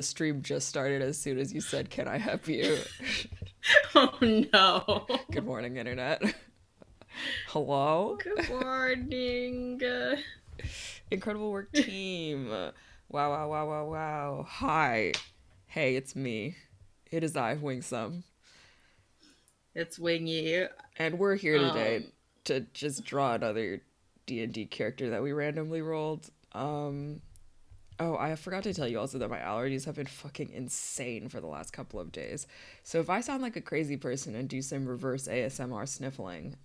The stream just started as soon as you said, "Can I help you?" Oh no. Good morning, internet. Hello? Good morning. Incredible work, team. Wow, wow, wow, wow, wow. Hi. Hey, it's me. It is I, Wingsome. It's Wingy. And we're here today Um, to just draw another D&D character that we randomly rolled. Oh, I forgot to tell you also that my allergies have been fucking insane for the last couple of days. So if I sound like a crazy person and do some reverse ASMR sniffling,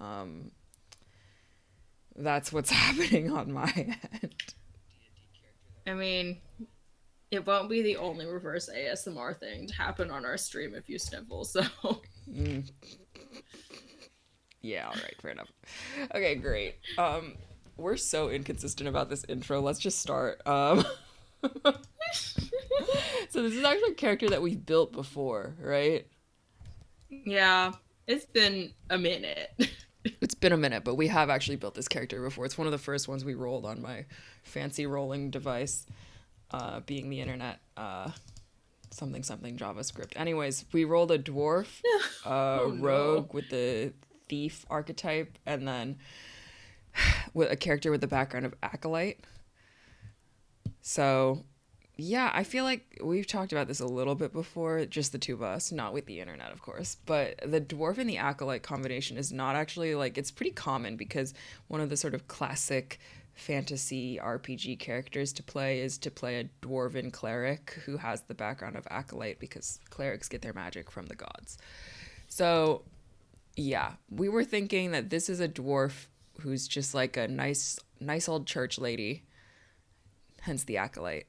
that's what's happening on my end. I mean, it won't be the only reverse ASMR thing to happen on our stream if you sniffle, so. Mm, yeah, all right, fair enough. Okay, great. We're so inconsistent about this intro. Let's just start. So this is actually a character that we've built before, right? Yeah, it's been a minute. It's been a minute, but we have actually built this character before. It's one of the first ones we rolled on my fancy rolling device, being the internet. Something something JavaScript. Anyways, we rolled a dwarf, Oh no. rogue with the thief archetype, and then with a character with the background of acolyte. So yeah, I feel like we've talked about this a little bit before, just the two of us, not with the internet, of course. But the dwarf and the acolyte combination is not actually like, it's pretty common because one of the sort of classic fantasy RPG characters to play is to play a dwarven cleric who has the background of acolyte because clerics get their magic from the gods. So yeah, we were thinking that this is a dwarf who's just like a nice old church lady, hence the acolyte,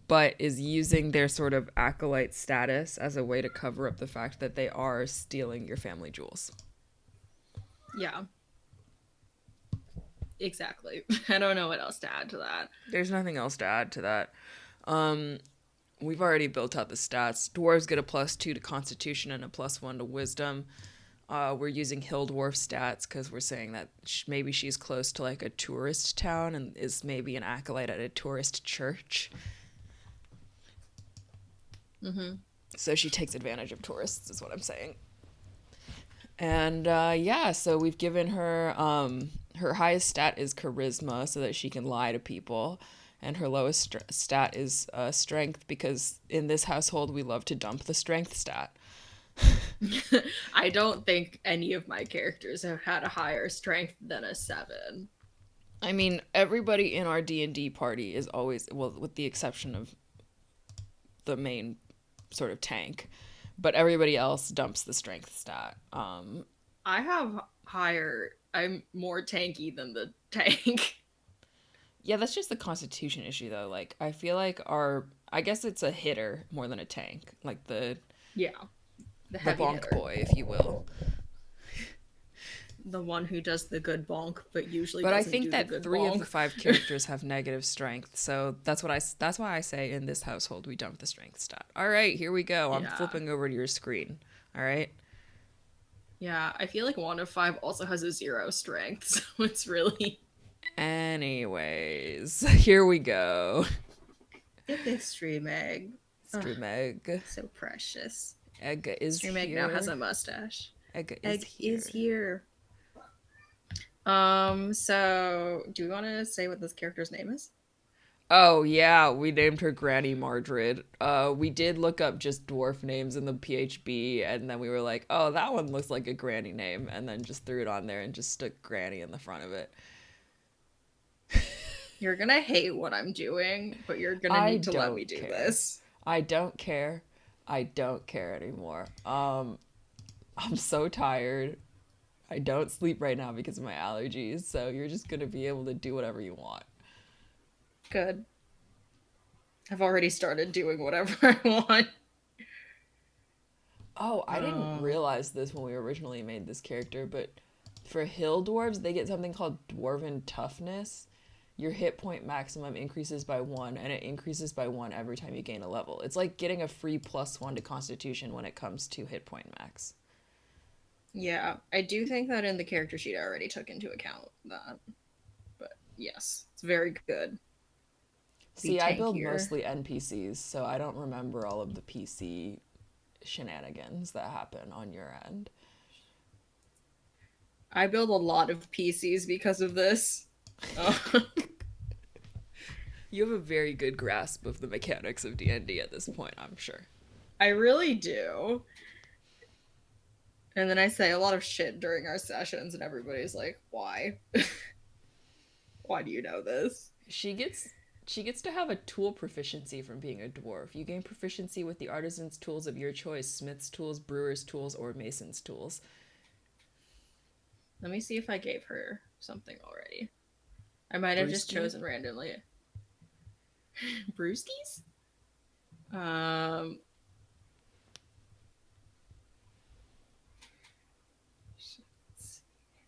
but is using their sort of acolyte status as a way to cover up the fact that they are stealing your family jewels. Yeah, exactly. I don't know what else to add to that. There's nothing else to add to that. Um, we've already built out the stats. Dwarves get a +2 to Constitution and a +1 to Wisdom. We're using Hill Dwarf stats because we're saying that maybe she's close to like a tourist town and is maybe an acolyte at a tourist church. Mm-hmm. So she takes advantage of tourists, is what I'm saying. And yeah, so we've given her her highest stat is charisma, so that she can lie to people, and her lowest stat is strength because in this household we love to dump the strength stat. I don't think any of my characters have had a higher strength than a 7. I mean, everybody in our D&D party is always, well, with the exception of the main sort of tank, but everybody else dumps the strength stat. I have higher. I'm more tanky than the tank. Yeah, that's just the constitution issue though. Like I feel like our, I guess it's a hitter more than a tank, like Yeah, the the heavy bonk hitter. boy, if you will. The one who does the good bonk, but usually But I doesn't think do the that good 3 of the bonk. 5 characters have negative strength, so that's why I say in this household we dump the strength stat. All right, here we go. I'm Yeah. flipping over to your screen. All right. Yeah, I feel like 1 of 5 also has a 0 strength, so it's really. Anyways, here we go. Get this stream egg. Ugh, Stream egg. so precious. Egg is Stream egg now has here. a mustache. Egg is Egg is here. here. So do we want to say what this character's name is? Oh yeah, we named her Granny Mardred. We did look up just dwarf names in the PHB, and then we were like, oh, that one looks like a granny name, and then just threw it on there and just stuck Granny in the front of it. You're gonna hate what I'm doing, but you're gonna I need to let me don't do care. this. I don't care. I don't care anymore. I'm so tired. I don't sleep right now because of my allergies, so you're just gonna be able to do whatever you want. Good. I've already started doing whatever I want. Oh, I didn't Um, realize this when we originally made this character, but for hill dwarves, they get something called Dwarven Toughness. Your hit point maximum increases by 1, and it increases by 1 every time you gain a level. It's like getting a free +1 to Constitution when it comes to hit point max. yeah, I do think that in the character sheet I already took into account that. But yes, it's very good. See, I build mostly NPCs, so I don't remember all of the PC shenanigans that happen on your end. I build a lot of PCs because of this. You have a very good grasp of the mechanics of D&D at this point, I'm sure. I really do. And then I say a lot of shit during our sessions, and everybody's like, why? Why do you know this? She gets to have a tool proficiency from being a dwarf. You gain proficiency with the artisan's tools of your choice: smith's tools, brewer's tools, or mason's tools. Let me see if I gave her something already. I might have just chosen randomly. Brewskis? I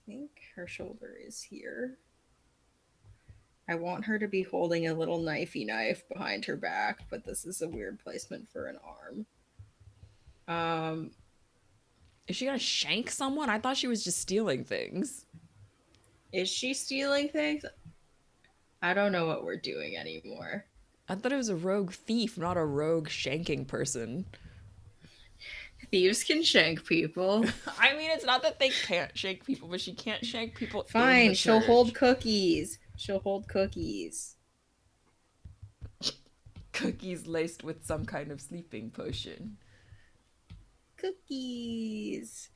think her shoulder is here. I want her to be holding a little knifey knife behind her back, but this is a weird placement for an arm. Is she gonna shank someone? I thought she was just stealing things. Is she stealing things? I don't know what we're doing anymore. I thought it was a rogue thief, not a rogue shanking person. Thieves can shank people. I mean, it's not that they can't shank people, but she can't shank people. Fine, she'll hold cookies. She'll hold cookies. Cookies laced with some kind of sleeping potion. Cookies.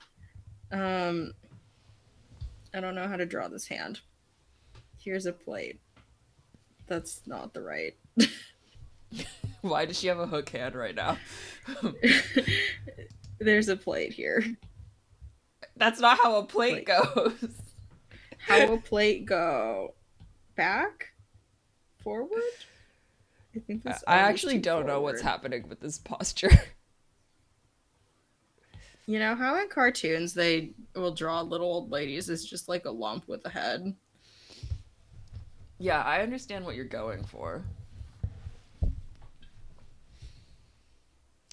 I don't know how to draw this hand. Here's a plate. That's not the right. Why does she have a hook hand right now? There's a plate here. That's not how a plate goes. How a plate go? Back? Forward? I actually don't know what's happening with this posture. You know how in cartoons they will draw little old ladies as just like a lump with a head? Yeah, I understand what you're going for.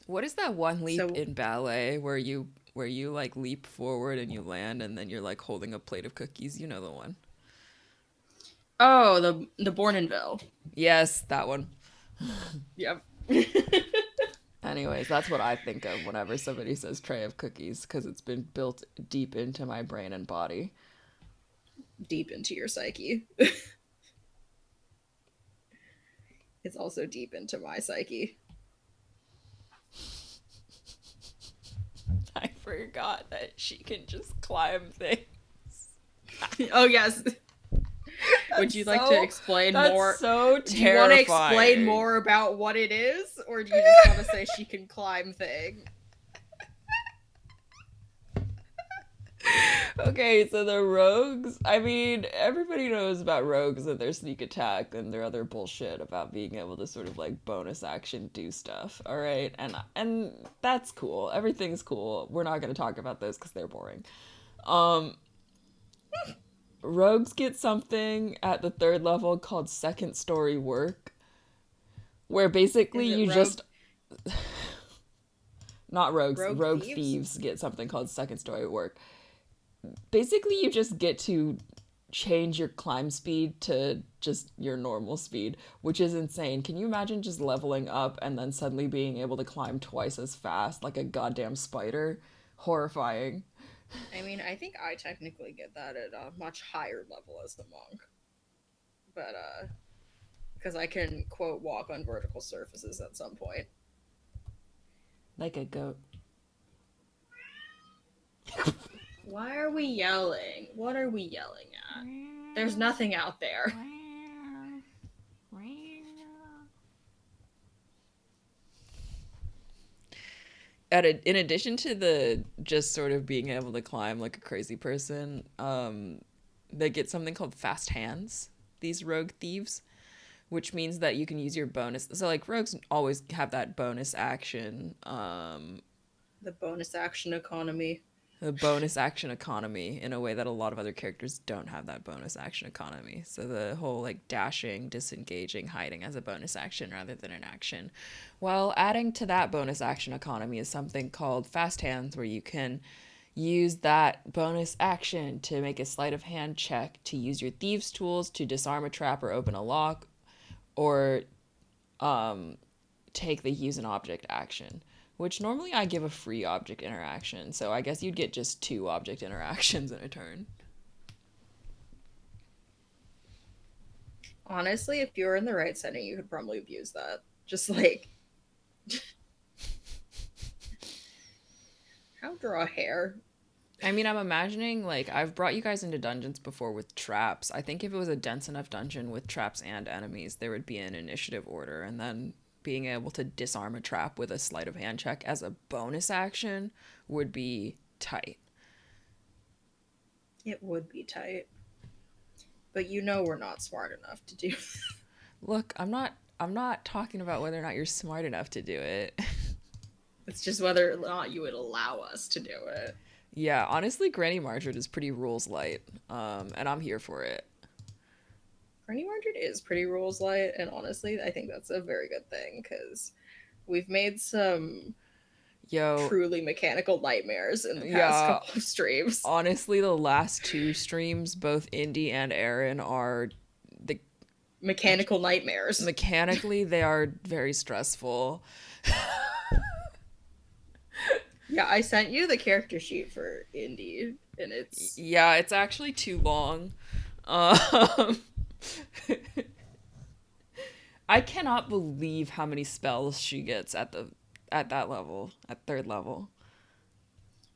What is that one leap in ballet where you like leap forward and you land and then you're like holding a plate of cookies? You know the one. Oh, the Bournonville. Yes, that one. Yep. Anyways, that's what I think of whenever somebody says tray of cookies, because it's been built deep into my brain and body. Deep into your psyche. It's also deep into my psyche. I forgot that she can just climb things. Oh, yes. Would you like to explain more? That's so terrifying. Do you want to explain more about what it is? Or do you just want to say she can climb things? Okay, so the rogues, I mean, everybody knows about rogues and their sneak attack and their other bullshit about being able to sort of like bonus action do stuff, all right? And that's cool. Everything's cool. We're not going to talk about those because they're boring. Rogues get something at the 3rd level called second story work, where basically you just... Not rogues, rogue thieves get something called second story work. Basically, you just get to change your climb speed to just your normal speed, which is insane. Can you imagine just leveling up and then suddenly being able to climb twice as fast like a goddamn spider? Horrifying. I mean, I think I technically get that at a much higher level as the monk. But, because I can, quote, walk on vertical surfaces at some point. Like a goat. Why are we yelling? What are we yelling at? There's nothing out there. In addition to the just sort of being able to climb like a crazy person, they get something called fast hands, these rogue thieves, which means that you can use your bonus. So like rogues always have that bonus action. The bonus action economy. The bonus action economy in a way that a lot of other characters don't have that bonus action economy. So the whole like dashing, disengaging, hiding as a bonus action rather than an action. Well, adding to that bonus action economy is something called fast hands, where you can use that bonus action to make a sleight of hand check to use your thieves tools to disarm a trap or open a lock, or take the use an object action, which normally I give a free object interaction. So I guess you'd get just 2 object interactions in a turn. Honestly, if you were in the right setting, you could probably abuse that. Just like, how draw hair? I mean, I'm imagining, like, I've brought you guys into dungeons before with traps. I think if it was a dense enough dungeon with traps and enemies, there would be an initiative order, and then being able to disarm a trap with a sleight of hand check as a bonus action would be tight. It would be tight. But you know we're not smart enough to do. Look, I'm not talking about whether or not you're smart enough to do it. It's just whether or not you would allow us to do it. Yeah, honestly, Granny Mardred is pretty rules light, and I'm here for it. Granny Mardred is pretty rules light, and honestly, I think that's a very good thing, because we've made some truly mechanical nightmares in the past couple of streams. Honestly, the last 2 streams, both Indy and Aaron, are the mechanical nightmares. Mechanically, they are very stressful. Yeah, I sent you the character sheet for Indy, and it's... Yeah, it's actually too long. I cannot believe how many spells she gets at that level, at 3rd level.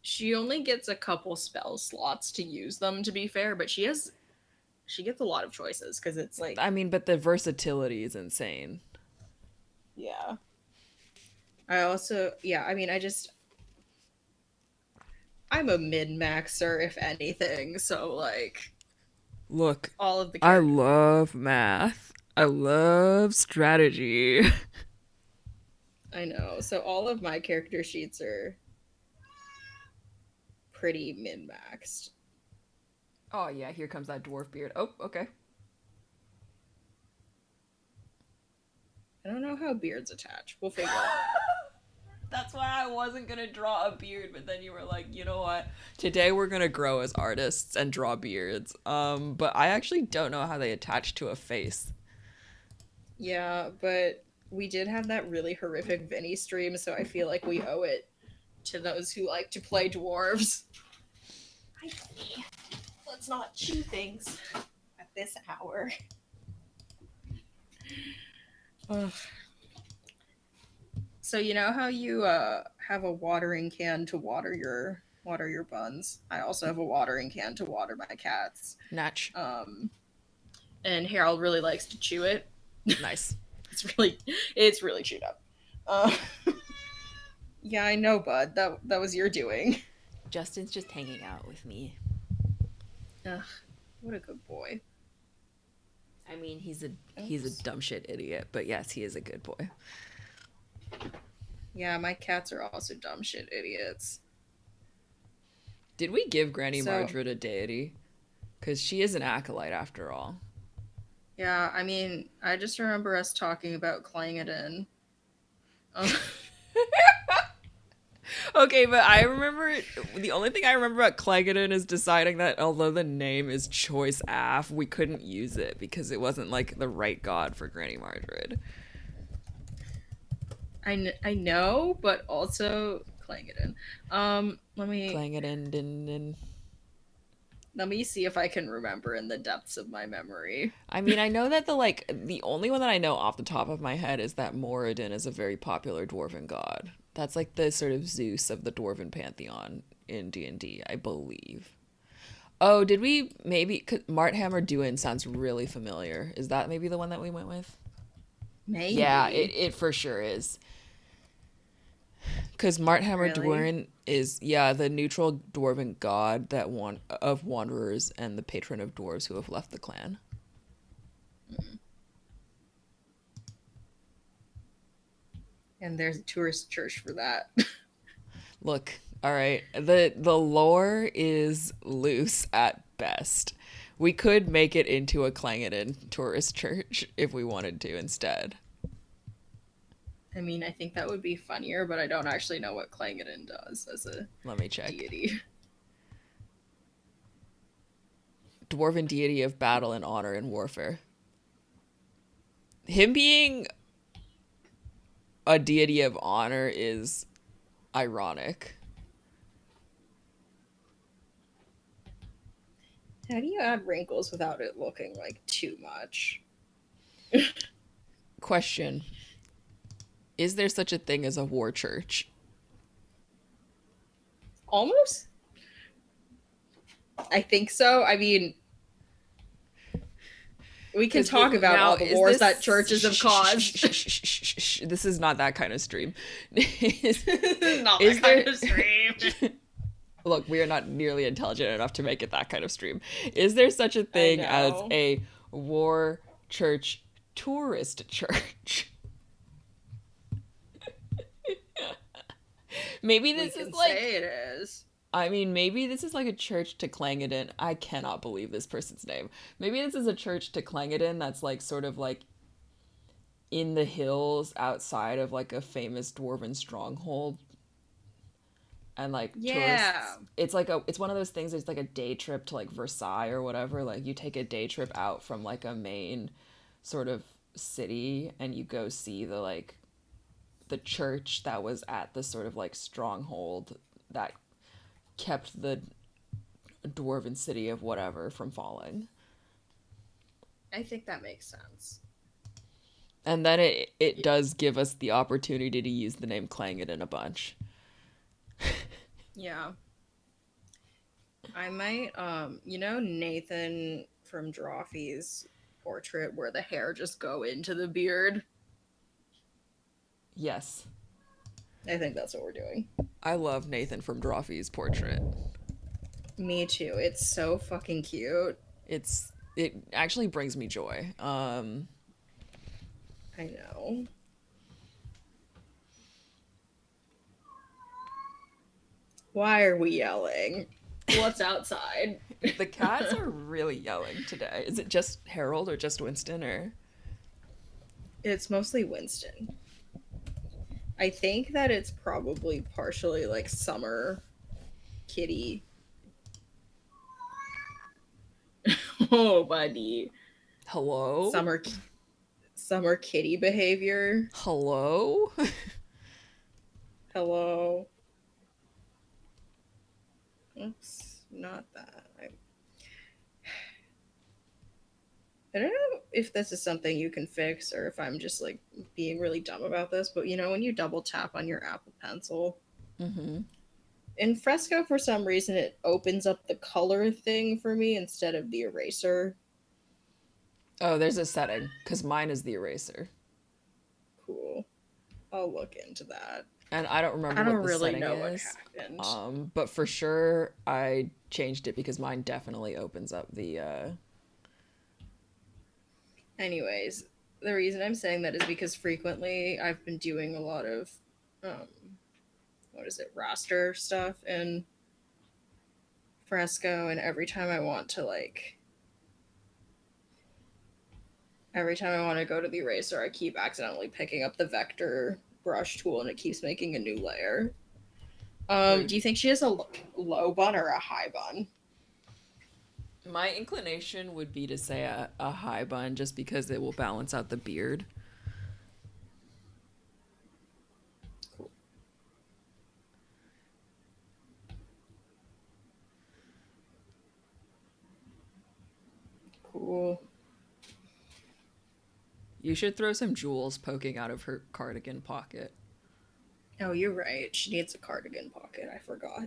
She only gets a couple spell slots to use them, to be fair, but she gets a lot of choices, because it's like... I mean, but the versatility is insane. Yeah. I also... Yeah, I mean, I'm a min-maxer, if anything, so, like... Look, all of the I love math. I love strategy. I know. So all of my character sheets are pretty min-maxed. Oh, yeah, here comes that dwarf beard. Oh, okay. I don't know how beards attach. We'll figure it out. That's why I wasn't going to draw a beard, but then you were like, you know what? Today we're going to grow as artists and draw beards. But I actually don't know how they attach to a face. Yeah, but we did have that really horrific Vinny stream, so I feel like we owe it to those who like to play dwarves. Let's not chew things at this hour. Ugh. So you know how you have a watering can to water your buns? I also have a watering can to water my cats. Natch. And Harold really likes to chew it. Nice. It's really chewed up. Yeah, I know, bud. That was your doing. Justin's just hanging out with me. Ugh, what a good boy. I mean, he's a dumb shit idiot, but yes, he is a good boy. Yeah, my cats are also dumb shit idiots. Did we give Granny Mardred a deity? Because she is an acolyte after all. Yeah, I mean, I just remember us talking about Clangeddin. Okay, but I remember the only thing I remember about Clageddin is deciding that although the name is Choice Af, we couldn't use it because it wasn't like the right god for Granny Mardred. I know, but also Clangeddin. Clangeddin. Let me see if I can remember in the depths of my memory. I mean, I know that the only one that I know off the top of my head is that Moradin is a very popular dwarven god. That's like the sort of Zeus of the dwarven pantheon in D&D, I believe. Oh, did we maybe... Marthammer Duin sounds really familiar. Is that maybe the one that we went with? Maybe. Yeah, it for sure is. Because Marthammer Duin is, the neutral dwarven god that of wanderers and the patron of dwarves who have left the clan. And there's a tourist church for that. Look, all right, the lore is loose at best. We could make it into a Clangeddin tourist church if we wanted to instead. I mean, I think that would be funnier, but I don't actually know what Clangeddin does as a Let me check. Deity. Dwarven deity of battle and honor and warfare. Him being a deity of honor is ironic. How do you add wrinkles without it looking like too much? Question. Is there such a thing as a war church? Almost. I think so. I mean, we can talk about all the wars that churches have caused. This is not that kind of stream. Not that kind of stream. Look, we are not nearly intelligent enough to make it that kind of stream. Is there such a thing as a war church tourist church? Maybe this is like... say it is. I mean, maybe this is like a church to Clangeddin. I cannot believe this person's name. Maybe this is a church to Clangeddin that's like sort of like in the hills outside of like a famous dwarven stronghold. And like tourists, it's one of those things. It's like a day trip to like Versailles or whatever. Like you take a day trip out from like a main sort of city and you go see the church that was at the sort of like stronghold that kept the dwarven city of whatever from falling. I think that makes sense. And then it does give us the opportunity to use the name Clangeddin a bunch. Yeah. I might, Nathan from Drawfee's portrait where the hair just go into the beard? Yes. I think that's what we're doing. I love Nathan from Drawfee's portrait. Me too. It's so fucking cute. It actually brings me joy. I know. Why are we yelling? What's outside? The cats are really yelling today. Is it just Harold or just Winston or? It's mostly Winston. I think that it's probably partially like summer kitty. Oh, buddy. Hello? Summer kitty behavior. Hello? Hello. Oops, not that. I don't know if this is something you can fix or if I'm just like being really dumb about this, but you know when you double tap on your Apple Pencil, in Fresco for some reason it opens up the color thing for me instead of the eraser. Oh, there's a setting because mine is the eraser. Cool. I'll look into that. And I don't remember what the setting is. What happened. But for sure I changed it because mine definitely opens up the Anyways, the reason I'm saying that is because frequently I've been doing a lot of raster stuff in Fresco, and every time I want to go to the eraser, I keep accidentally picking up the vector brush tool and it keeps making a new layer. Do you think she has a low bun or a high bun? My inclination would be to say a high bun just because it will balance out the beard. Cool. Cool. You should throw some jewels poking out of her cardigan pocket. Oh, you're right. She needs a cardigan pocket. I forgot.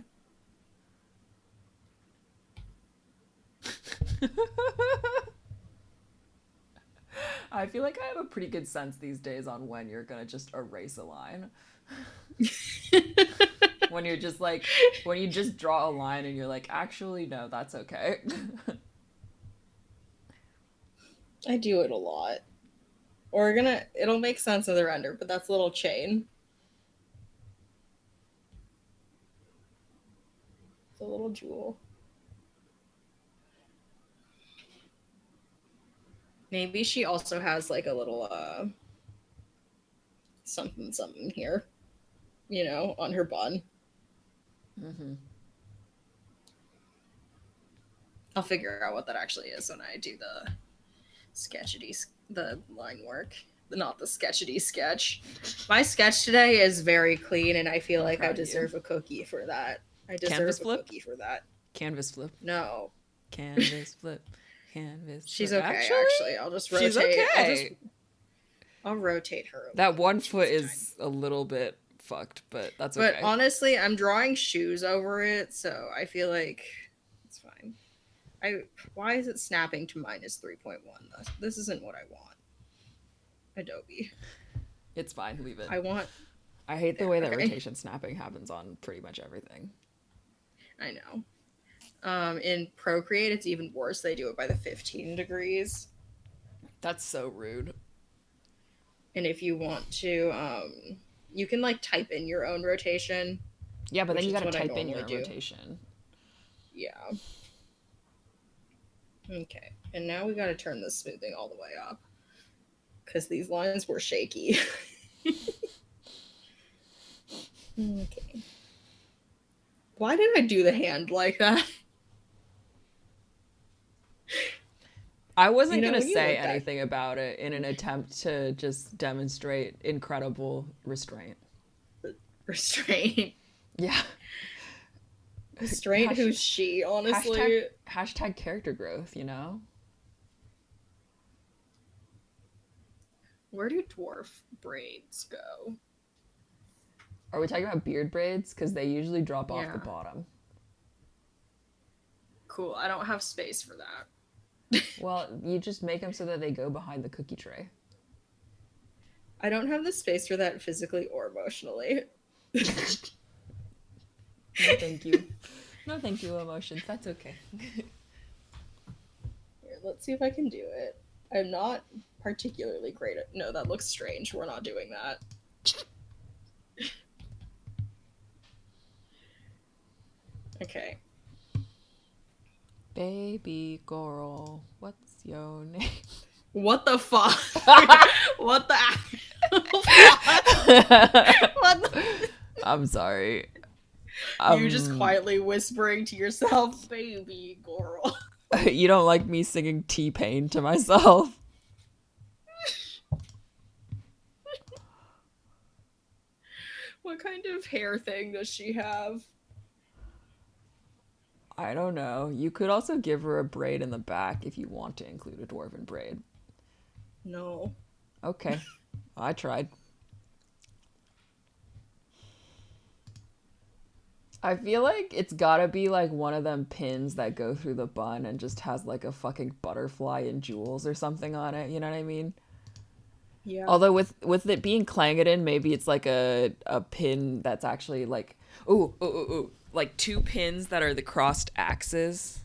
I feel like I have a pretty good sense these days on when you're gonna just erase a line. When you just draw a line and you're like, actually, no, that's okay. I do it a lot. It'll make sense in the render, but that's a little chain. It's a little jewel. Maybe she also has like a little something here, on her bun. I'll figure out what that actually is when I do the the line work. not the sketchity sketch. My sketch today is very clean, and I feel like I deserve a cookie for that. I deserve a cookie for that. Canvas flip. No. Canvas flip. Canvas. She's okay. Actually, I'll just rotate. She's okay. I'll rotate her. That one foot is a little bit fucked, but that's okay. But honestly, I'm drawing shoes over it, so I feel like it's fine. Why is it snapping to minus 3.1? This isn't what I want. Adobe. It's fine. Leave it. I hate the way that rotation snapping happens on pretty much everything. I know. In Procreate, it's even worse. They do it by the 15 degrees. That's so rude. And if you want to, you can like type in your own rotation. Yeah, but then you gotta type in your own rotation. Yeah. Okay, and now we gotta turn the smoothing all the way up. Because these lines were shaky. Okay. Why did I do the hand like that? I wasn't going to say anything about it in an attempt to just demonstrate incredible restraint. Restraint? Yeah. Restraint? Who's she, honestly? Hashtag character growth, you know? Where do dwarf braids go? Are we talking about beard braids? Because they usually drop off the bottom. Cool. I don't have space for that. Well, you just make them so that they go behind the cookie tray. I don't have the space for that physically or emotionally. No, thank you. No, thank you, emotions. That's okay. Here, let's see if I can do it. I'm not particularly great at... No, that looks strange. We're not doing that. Okay. Baby girl, what's your name? What the fuck? What the... What the... I'm sorry. You just quietly whispering to yourself, baby girl. You don't like me singing T-Pain to myself? What kind of hair thing does she have? I don't know. You could also give her a braid in the back if you want to include a dwarven braid. No. Okay. I tried. I feel like it's gotta be like one of them pins that go through the bun and just has like a fucking butterfly and jewels or something on it. You know what I mean? Yeah. Although with it being Clangeddin, maybe it's like a pin that's actually like ooh. Like two pins that are the crossed axes.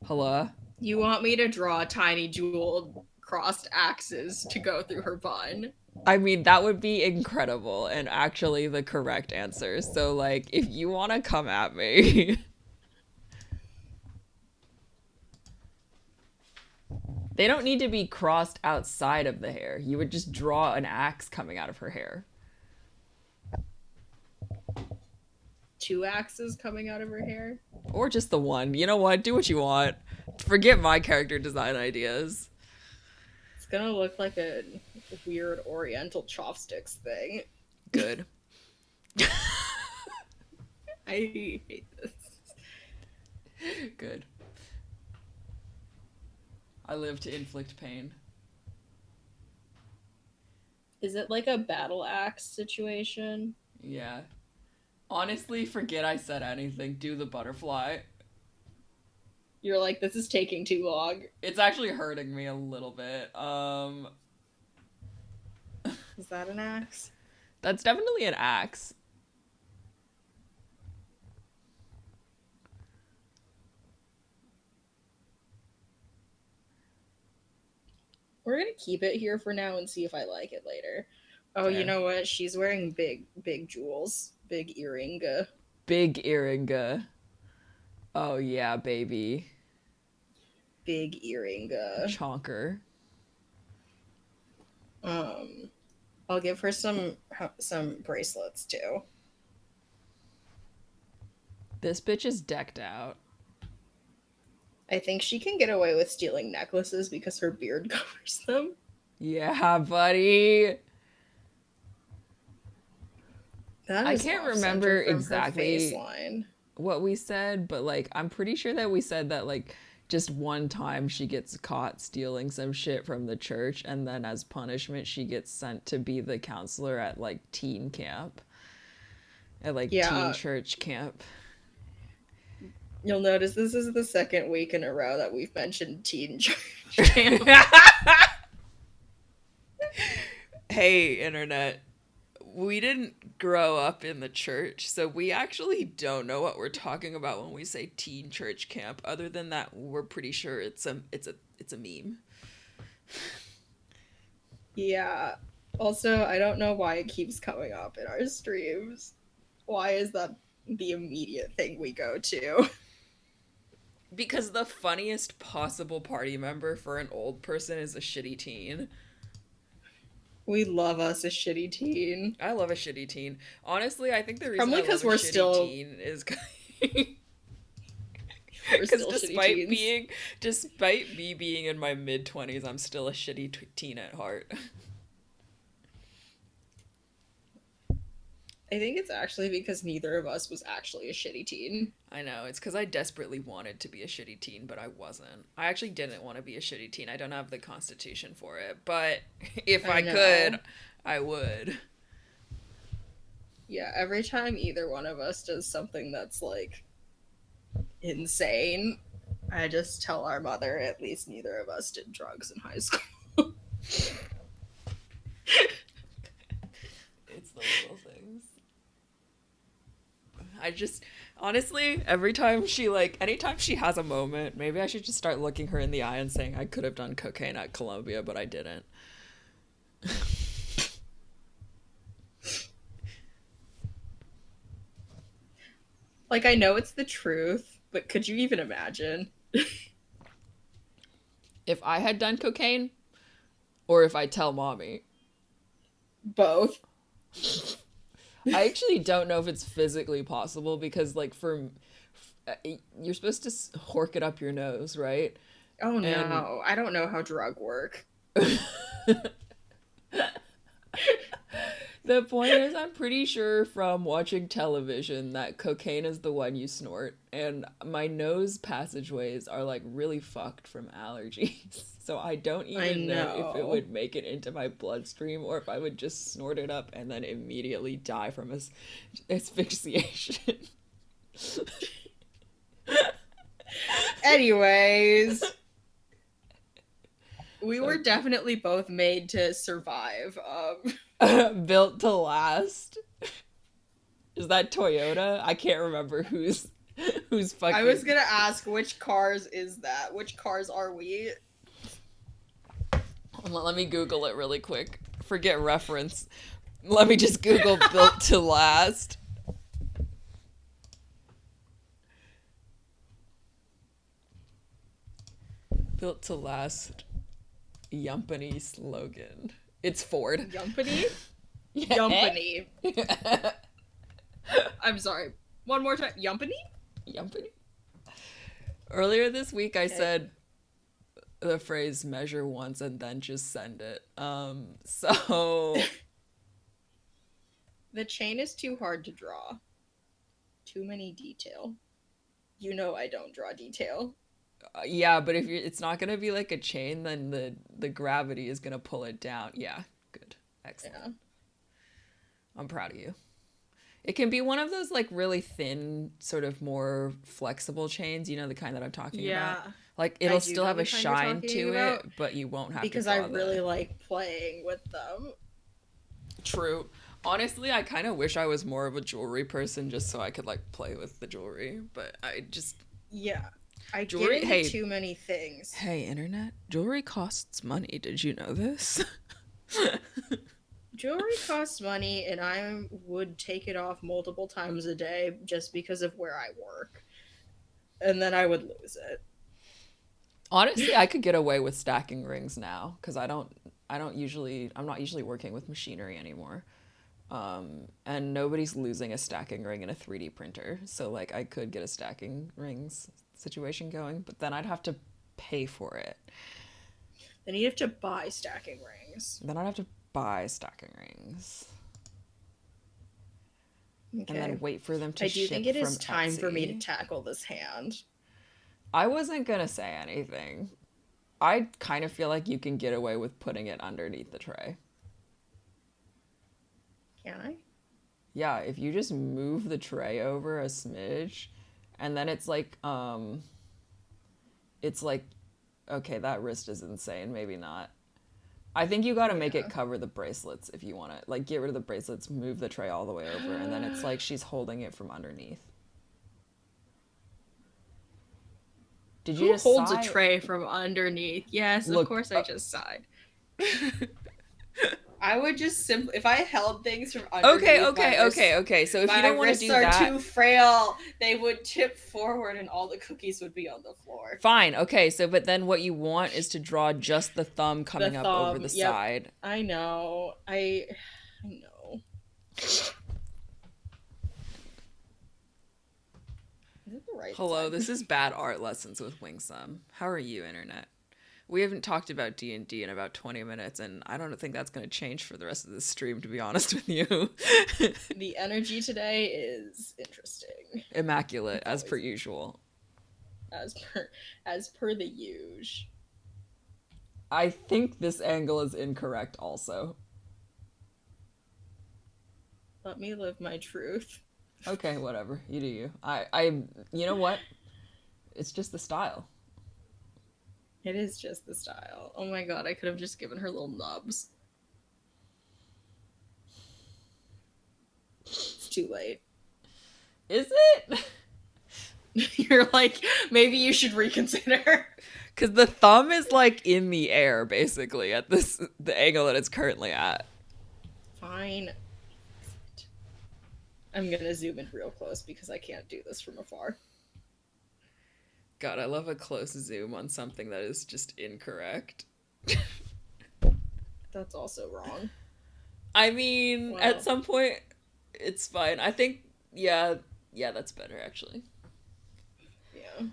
Hello? You want me to draw tiny jeweled crossed axes to go through her bun? I mean, that would be incredible and actually the correct answer. So, like, if you want to come at me... They don't need to be crossed outside of the hair. You would just draw an axe coming out of her hair. Two axes coming out of her hair? Or just the one. You know what? Do what you want. Forget my character design ideas. It's gonna look like a weird oriental chopsticks thing. Good. I hate this. Good. I live to inflict pain. Is it like a battle axe situation? Yeah. Honestly, forget I said anything. Do the butterfly. You're like, this is taking too long. It's actually hurting me a little bit. Is that an axe? That's definitely an axe. We're gonna keep it here for now and see if I like it later. Oh, fair. You know what? She's wearing big jewels. Big earring. Big earring. Oh, yeah, baby. Big earring. Chonker. I'll give her some bracelets, too. This bitch is decked out. I think she can get away with stealing necklaces because her beard covers them. Yeah, buddy. I can't remember from exactly her faceline. what we said, but like I'm pretty sure that we said that like just one time she gets caught stealing some shit from the church, and then as punishment she gets sent to be the counselor at like teen camp. At like teen church camp. You'll notice this is the second week in a row that we've mentioned teen church camp. Hey, internet. We didn't grow up in the church, so we actually don't know what we're talking about when we say teen church camp. Other than that, we're pretty sure it's a meme. Yeah. Also, I don't know why it keeps coming up in our streams. Why is that the immediate thing we go to? Because the funniest possible party member for an old person is a shitty teen. We love us a shitty teen. I love a shitty teen. Honestly, I think the reason I love a shitty teen is because despite me being in my mid-20s, I'm still a shitty teen at heart. I think it's actually because neither of us was actually a shitty teen. I know. It's because I desperately wanted to be a shitty teen, but I wasn't. I actually didn't want to be a shitty teen. I don't have the constitution for it. But if I could, I would. Yeah, every time either one of us does something that's, like, insane, I just tell our mother at least neither of us did drugs in high school. It's the little things. I just, honestly, anytime she has a moment, maybe I should just start looking her in the eye and saying I could have done cocaine at Columbia, but I didn't. Like, I know it's the truth, but could you even imagine? If I had done cocaine, or if I tell mommy? Both. I actually don't know if it's physically possible because, like, you're supposed to hork it up your nose, right? Oh, no. I don't know how drug work. The point is, I'm pretty sure from watching television that cocaine is the one you snort, and my nose passageways are, like, really fucked from allergies. So I don't even know if it would make it into my bloodstream or if I would just snort it up and then immediately die from asphyxiation. Anyways, we were definitely both made to survive. Built to last. Is that Toyota? I can't remember who's fucking. I was gonna ask which cars is that? Which cars are we? Let me Google it really quick. Forget reference. Let me just Google built to last. Built to last Yumpany slogan. It's Ford. Yumpany? Yumpany. I'm sorry. One more time. Yumpany? Yumpany. Earlier this week I said the phrase measure once and then just send it. So the chain is too hard to draw. Too many detail. You know I don't draw detail. Yeah, but if it's not gonna be like a chain, then the gravity is gonna pull it down. Yeah, good, excellent. Yeah. I'm proud of you. It can be one of those like really thin, sort of more flexible chains. You know, the kind that I'm talking about. Like it'll still have a shine to it, but you won't have to. Because I really like playing with them. True. Honestly, I kind of wish I was more of a jewelry person just so I could like play with the jewelry, but I just jewelry, get into too many things. Hey, internet, jewelry costs money. Did you know this? Jewelry costs money, and I would take it off multiple times a day just because of where I work, and then I would lose it. Honestly, I could get away with stacking rings now because I'm not usually working with machinery anymore. And nobody's losing a stacking ring in a 3D printer. So like I could get a stacking rings situation going, but then I'd have to pay for it. Then you have to buy stacking rings. Then I'd have to buy stacking rings. Okay. And then wait for them to ship. I do think it is time Etsy. For me to tackle this hand. I wasn't gonna say anything. I kind of feel like you can get away with putting it underneath the tray. Can I? Yeah, if you just move the tray over a smidge, and then it's like, okay, that wrist is insane. Maybe not. I think you gotta make it cover the bracelets if you want to. Like, get rid of the bracelets, move the tray all the way over, and then it's like she's holding it from underneath. Did you just holds sigh? A tray from underneath? Yes, look, of course I just sighed. I would just simply, if I held things from underneath. Okay. So if you don't want to do that, my wrists are too frail. They would tip forward, and all the cookies would be on the floor. Fine. Okay. So, but then what you want is to draw just the thumb coming up over the side. I know. I know. Is it the right Hello. side? This is Bad Art Lessons with Wingsum. How are you, Internet? We haven't talked about D&D in about 20 minutes, and I don't think that's going to change for the rest of this stream, to be honest with you. The energy today is interesting. Immaculate, as per usual. As per the usual. I think this angle is incorrect also. Let me live my truth. Okay, whatever. You do you. You know what? It's just the style. It is just the style. Oh my god, I could have just given her little nubs. It's too late. Is it? You're like, maybe you should reconsider. Because the thumb is like in the air, basically, at the angle that it's currently at. Fine. I'm gonna zoom in real close because I can't do this from afar. God, I love a close zoom on something that is just incorrect. That's also wrong. I mean, at some point, it's fine. I think, yeah, that's better, actually. Yeah.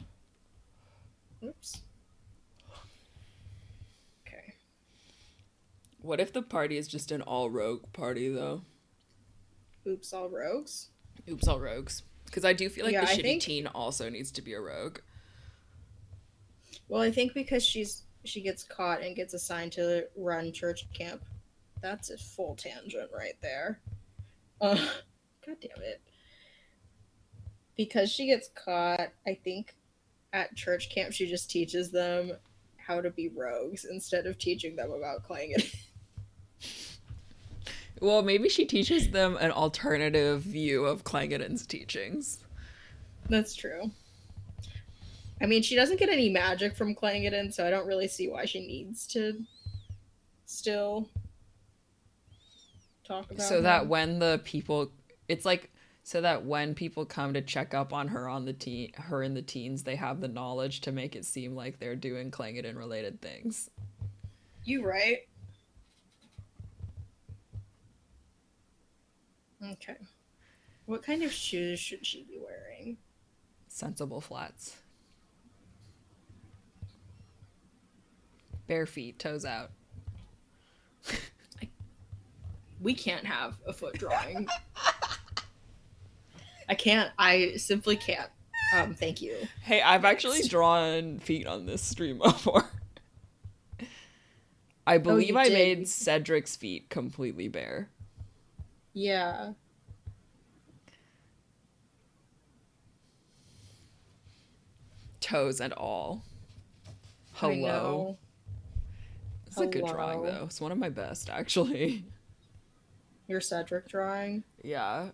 Oops. Okay. What if the party is just an all-rogue party, though? Oops, all rogues? Oops, all rogues. Because I do feel like the shitty teen also needs to be a rogue. Well, I think because she gets caught and gets assigned to run church camp. That's a full tangent right there. God damn it. Because she gets caught, I think at church camp she just teaches them how to be rogues instead of teaching them about Clangeddin. Well, maybe she teaches them an alternative view of Clangeddin's teachings. That's true. I mean, she doesn't get any magic from Clangeddin, so I don't really see why she needs to still talk about so that when the people, it's like, so that when people come to check up on her on her in the teens, they have the knowledge to make it seem like they're doing Clangeddin related things. You right. Okay. What kind of shoes should she be wearing? Sensible flats. Bare feet, toes out. We can't have a foot drawing. I can't. I simply can't. Thank you. Hey, I've actually drawn feet on this stream before. I believe I made Cedric's feet completely bare. Yeah. Toes and all. Hello. It's a good drawing, though. It's one of my best, actually. Your Cedric drawing? Yeah.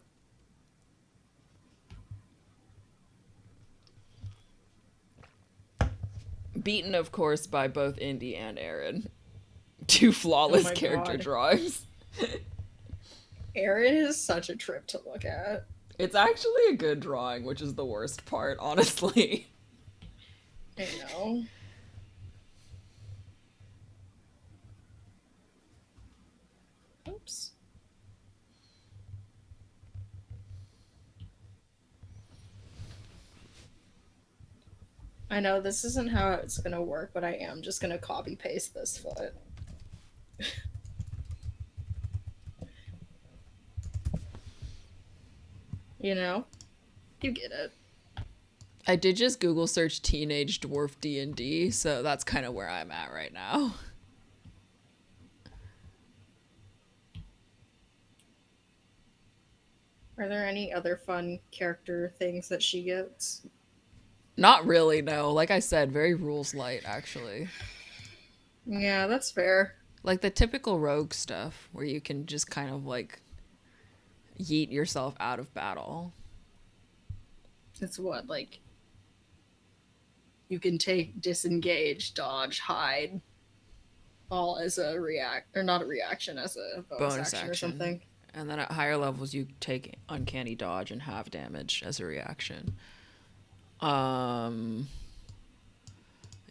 Beaten, of course, by both Indy and Aaron. Two flawless character drawings. Aaron is such a trip to look at. It's actually a good drawing, which is the worst part, honestly. I know. Oops. I know this isn't how it's gonna work, but I am just gonna copy paste this foot. You know? You get it. I did just Google search teenage dwarf D&D, so that's kind of where I'm at right now. Are there any other fun character things that she gets? Not really, no. Like I said, very rules light, actually. Yeah, that's fair. Like the typical rogue stuff, where you can just kind of like yeet yourself out of battle. It's what, like, you can take disengage, dodge, hide, all as a react, or not a reaction, as a bonus action or something. And then at higher levels, you take uncanny dodge and half damage as a reaction.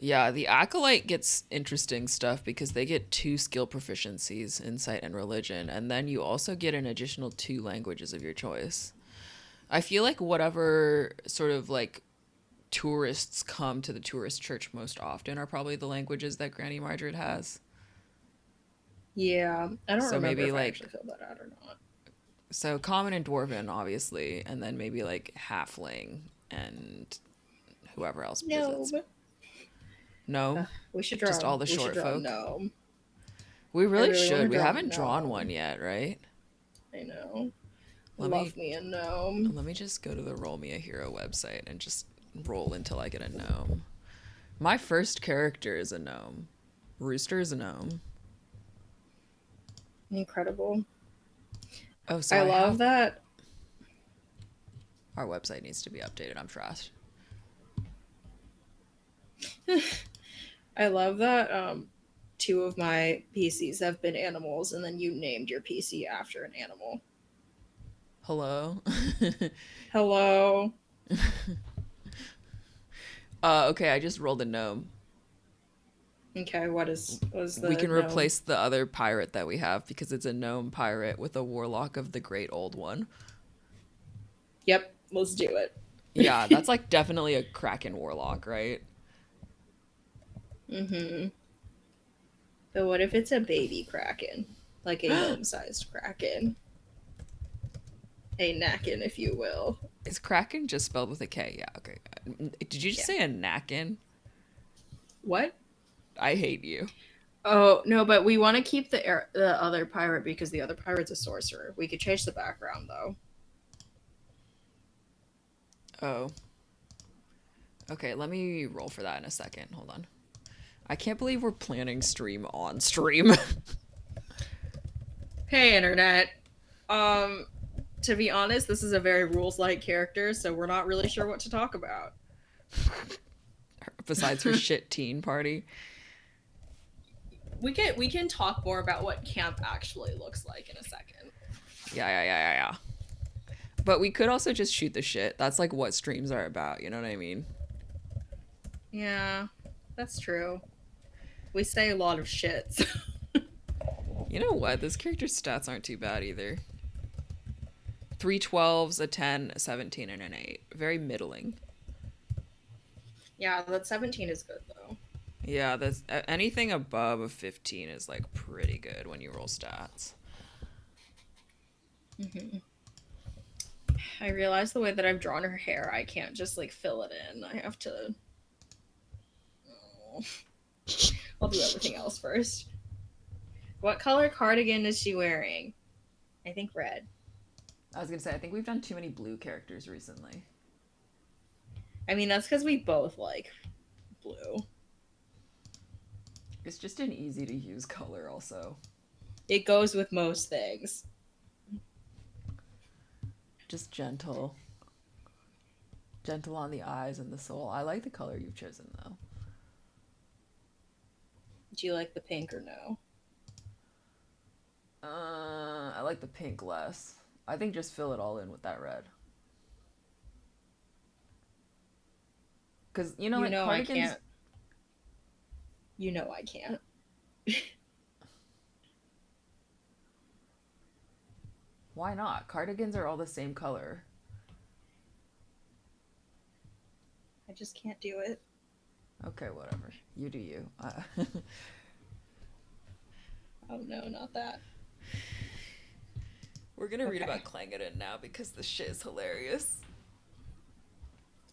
Yeah, the acolyte gets interesting stuff because they get 2 skill proficiencies, insight and religion, and then you also get an additional 2 languages of your choice. I feel like whatever sort of like tourists come to the tourist church most often are probably the languages that Granny Mardred has. Yeah, I don't remember maybe if like, I actually filled that out or not. So common and dwarven, obviously, and then maybe like halfling and whoever else visits. No, we should draw just all the short folk. No, we really should. We haven't drawn one yet, right? I know. Love me a gnome. Let me just go to the Roll Me a Hero website and just roll until I get a gnome. My first character is a gnome. Rooster is a gnome. Incredible. Oh, so I love that. Our website needs to be updated. I'm trash. I love that 2 of my PCs have been animals, and then you named your PC after an animal. Hello? Hello? Okay, I just rolled a gnome. Okay, was the We can gnome? replace the other pirate that we have because it's a gnome pirate with a warlock of the Great Old One. Yep, let's do it. Yeah, that's like definitely a Kraken warlock, right? Mm-hmm. But what if it's a baby Kraken? Like a gnome-sized Kraken. A Nakin, if you will. Is Kraken just spelled with a K? Yeah, okay. Did you just say a Nakin? What? I hate you. Oh, no, but we want to keep the other pirate because the other pirate's a sorcerer. We could change the background, though. Oh. Okay, let me roll for that in a second. Hold on. I can't believe we're planning stream on stream. Hey, Internet. To be honest, this is a very rules-light character, so we're not really sure what to talk about. Besides her shit teen party. We can talk more about what camp actually looks like in a second. Yeah. But we could also just shoot the shit. That's like what streams are about, you know what I mean? Yeah, that's true. We say a lot of shit. So. You know what? This character's stats aren't too bad either. 3 12s, a 10, a 17, and an 8. Very middling. Yeah, that 17 is good, though. Yeah, that's anything above a 15 is like pretty good when you roll stats. Mm-hmm. I realize the way that I've drawn her hair, I can't just like fill it in. I have to. Oh. I'll do everything else first. What color cardigan is she wearing? I think red. I was gonna say, I think we've done too many blue characters recently. I mean, that's because we both like blue. It's just an easy to use color also. It goes with most things. Just gentle. Gentle on the eyes and the soul. I like the color you've chosen though. Do you like the pink or no? I like the pink less. I think just fill it all in with that red. Because, you know, I can't. You know I can't. Why not? Cardigans are all the same color. I just can't do it. Okay, whatever. You do you. Oh no, not that. We're gonna read about Clangeddin now because this shit is hilarious.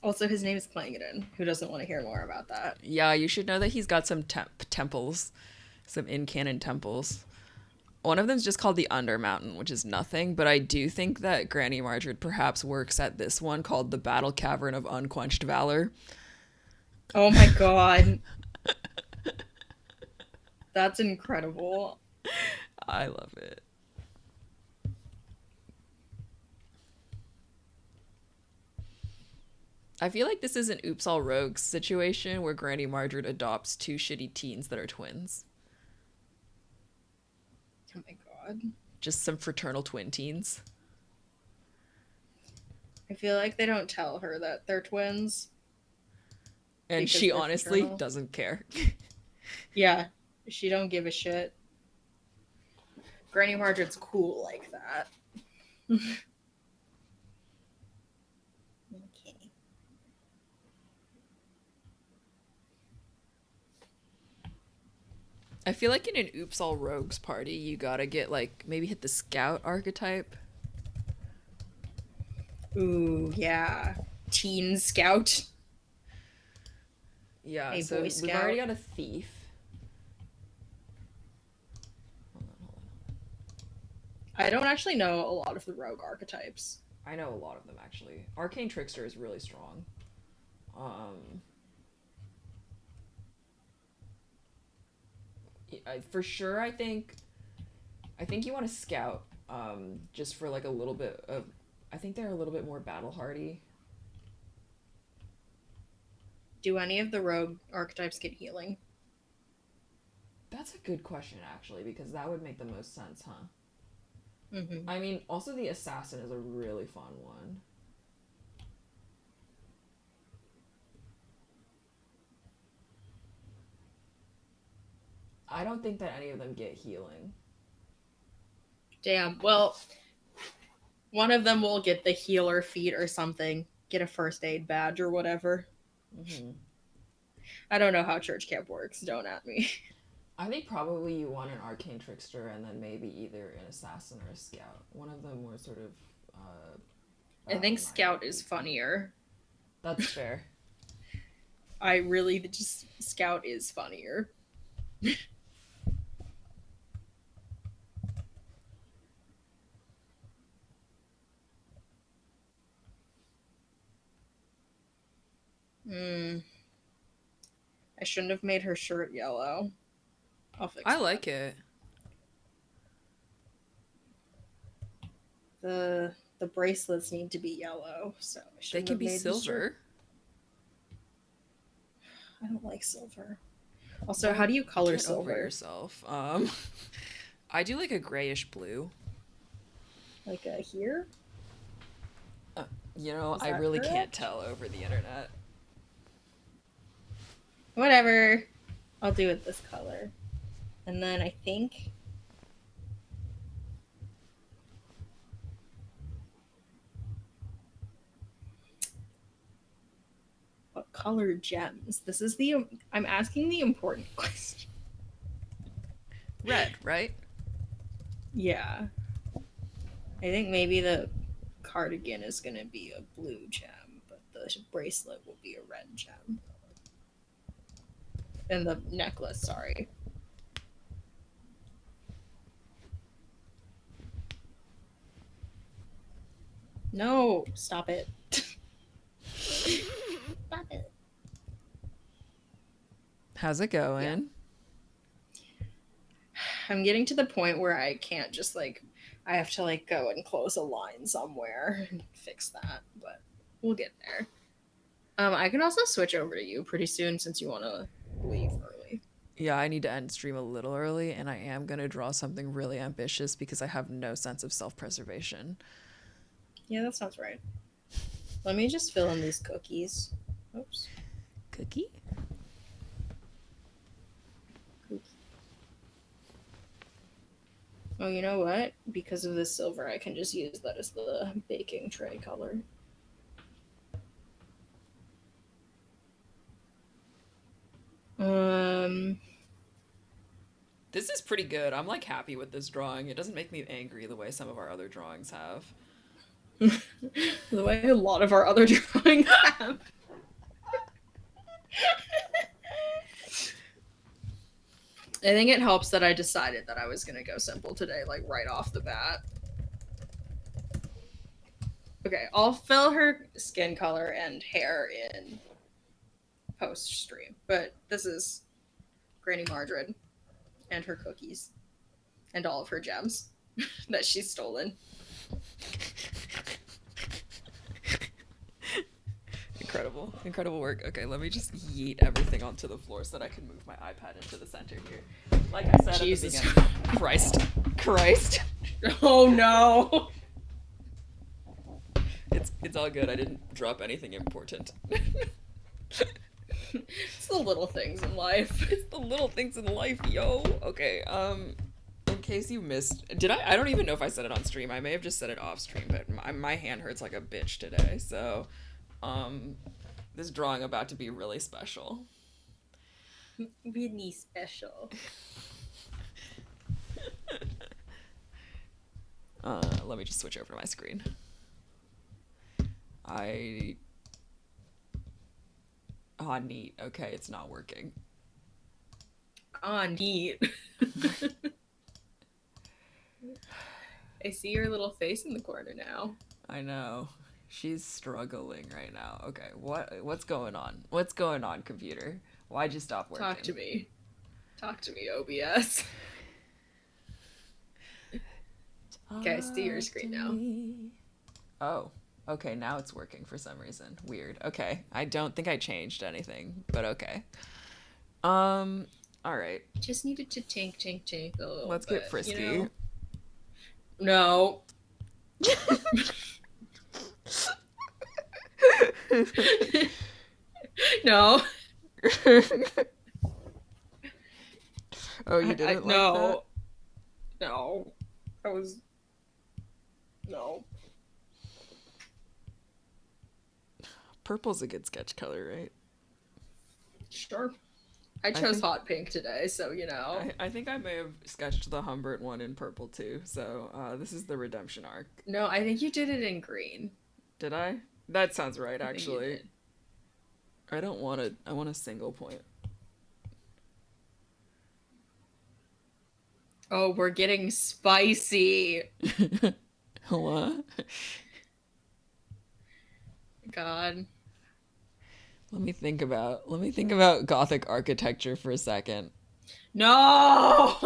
Also, his name is Clangeddin. Who doesn't want to hear more about that? Yeah, you should know that he's got some temples, some in-canon temples. One of them's just called the Undermountain, which is nothing, but I do think that Granny Mardred perhaps works at this one called the Battle Cavern of Unquenched Valor. Oh my god. That's incredible. I love it. I feel like this is an Oops All Rogues situation where Granny Mardred adopts two shitty teens that are twins. Oh my god. Just some fraternal twin teens. I feel like they don't tell her that they're twins. And she honestly doesn't care. Yeah, she don't give a shit. Granny Mardred's cool like that. Okay. I feel like in an Oops All Rogues party, you gotta get, like, maybe hit the scout archetype. Ooh, yeah. Teen scout. Yeah, a so we've already got a thief. I don't actually know a lot of the rogue archetypes. I know a lot of them, actually. Arcane Trickster is really strong. For sure, I think you want to scout, just for like a little bit of, I think they're a little bit more battle hardy. Do any of the rogue archetypes get healing? That's a good question, actually, because that would make the most sense, huh? Mm-hmm. I mean, also the assassin is a really fun one. I don't think that any of them get healing. Damn. Well, one of them will get the healer feat or something. Get a first aid badge or whatever. Mm-hmm. I don't know how church camp works. Don't at me. I think probably you want an arcane trickster and then maybe either an assassin or a scout. One of them more sort of. I think scout is funnier. That's fair. I really just scout is funnier. I shouldn't have made her shirt yellow. I'll fix I like it. The bracelets need to be yellow, so they can be silver. I don't like silver. Also, how do you color silver? Over yourself. I do like a grayish blue. Like a here? You know, I really can't tell over the internet. Whatever. I'll do it this color. And then I think... What color gems? This is the... I'm asking the important question. Red, right? Yeah. I think maybe the cardigan is going to be a blue gem, but the bracelet will be a red gem. And the necklace, sorry. No, stop it. Stop it. How's it going? Yeah. I'm getting to the point where I can't just like, I have to like go and close a line somewhere and fix that, but we'll get there. I can also switch over to you pretty soon since you want to leave early. Yeah, I need to end stream a little early, and I am going to draw something really ambitious because I have no sense of self-preservation. Yeah, that sounds right. Let me just fill in these cookies. Oops. Cookie? Oh, you know what? Because of this silver, I can just use that as the baking tray color. This is pretty good. I'm like happy with this drawing. It doesn't make me angry the way some of our other drawings have. The way a lot of our other drawings have. I think it helps that I decided that I was gonna go simple today, like right off the bat. Okay, I'll fill her skin color and hair in post stream, but this is Granny Mardred and her cookies and all of her gems that she's stolen. Incredible work. Okay, let me just yeet everything onto the floor so that I can move my iPad into the center here. Like I said Jesus. At the beginning. Christ. Oh no. It's all good. I didn't drop anything important. It's the little things in life. It's the little things in life, yo. Okay, in case you missed, I don't even know if I said it on stream. I may have just said it off stream, but my hand hurts like a bitch today, so this drawing about to be really special. Really special. Let me just switch over to my screen. Neat. Okay, it's not working. Neat. I see your little face in the corner now. I know. She's struggling right now. Okay, what's going on? What's going on, computer? Why'd you stop working? Talk to me, OBS. Okay, I see your screen now. Oh, okay, now it's working for some reason. Weird. Okay, I don't think I changed anything, but okay. All right. Just needed to tink a little Let's get frisky. You know? No. No. Oh, you didn't like that? No. No. Purple's a good sketch color, right? Sure. I chose hot pink today, so you know. I think I may have sketched the Humbert one in purple too, so this is the redemption arc. No, I think you did it in green. Did I? That sounds right, actually. I don't want it. I want a single point. Oh, we're getting spicy. What? God. Let me think about Gothic architecture for a second. No.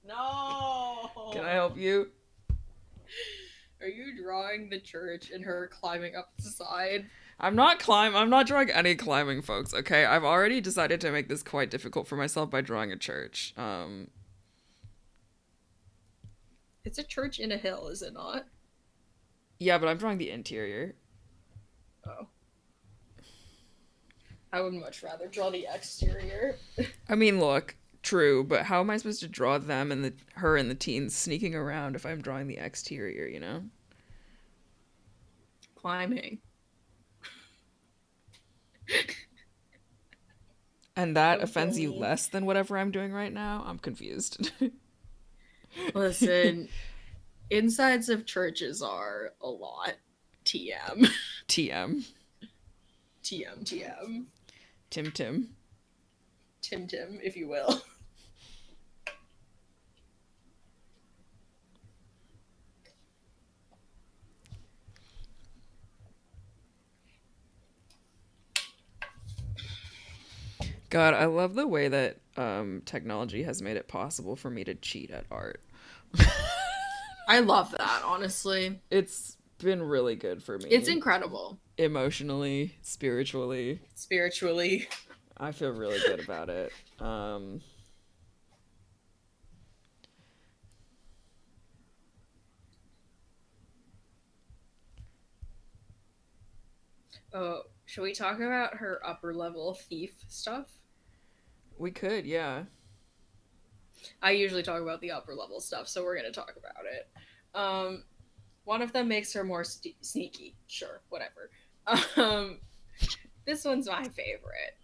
No. Can I help you? Are you drawing the church and her climbing up the side? I'm not drawing any climbing, folks, okay? I've already decided to make this quite difficult for myself by drawing a church. It's a church in a hill, is it not? Yeah, but I'm drawing the interior. Oh. I would much rather draw the exterior. I mean, look, true, but how am I supposed to draw them and her and the teens sneaking around if I'm drawing the exterior, you know? Climbing. And that offends you less than whatever I'm doing right now? I'm confused. Listen, insides of churches are a lot. TM. TM. TM. Tim, if you will. God, I love the way that technology has made it possible for me to cheat at art. I love that, honestly. It's been really good for me. It's incredible. Emotionally, spiritually. I feel really good about it. Oh, should we talk about her upper level thief stuff? We could, yeah. I usually talk about the upper level stuff, so we're going to talk about it. One of them makes her more sneaky. Sure, whatever. This one's my favorite.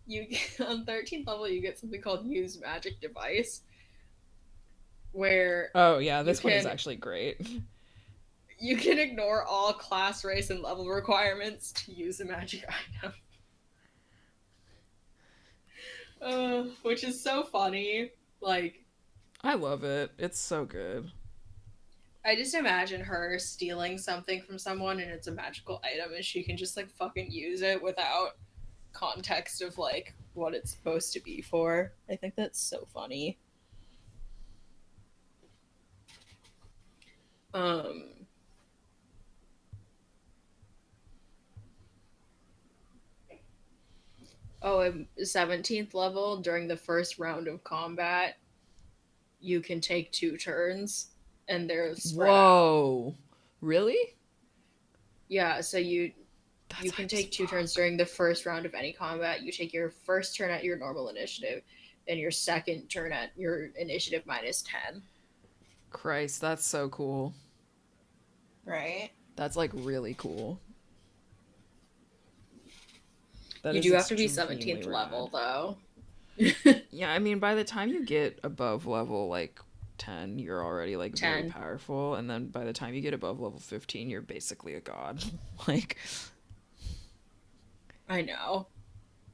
You on 13th level, you get something called Use Magic Device, where oh yeah, this one is actually great. You can ignore all class, race, and level requirements to use a magic item. Which is so funny. Like, I love it. It's so good. I just imagine her stealing something from someone and it's a magical item and she can just like fucking use it without context of like what it's supposed to be for. I think that's so funny. Oh, 17th level, during the first round of combat, you can take 2 turns and they're spread Whoa. Out. Really? Yeah, so you can take 2 turns during the first round of any combat. You take your first turn at your normal initiative and your second turn at your initiative -10. Christ, that's so cool. Right? That's like really cool. That you do have to be 17th level though. Yeah, I mean by the time you get above level like 10, you're already like 10. Very powerful, and then by the time you get above level 15, you're basically a god. Like, I know.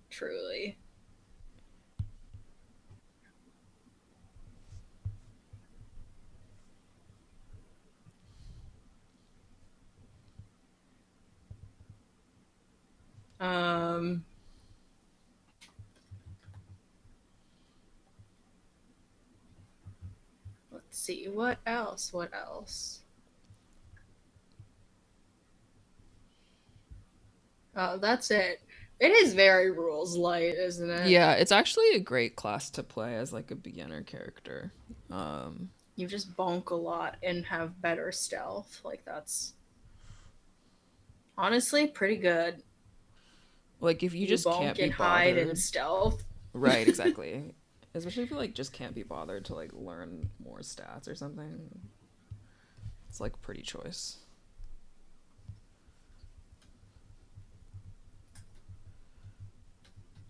Truly. Let's see, what else? Oh, that's it. It is very rules light, isn't it? Yeah, it's actually a great class to play as like a beginner character. You just bonk a lot and have better stealth. Like, that's honestly pretty good. Like, if you just bonk can't be hide bothered, and stealth. Right, exactly. Especially if you like just can't be bothered to like learn more stats or something. It's like pretty choice.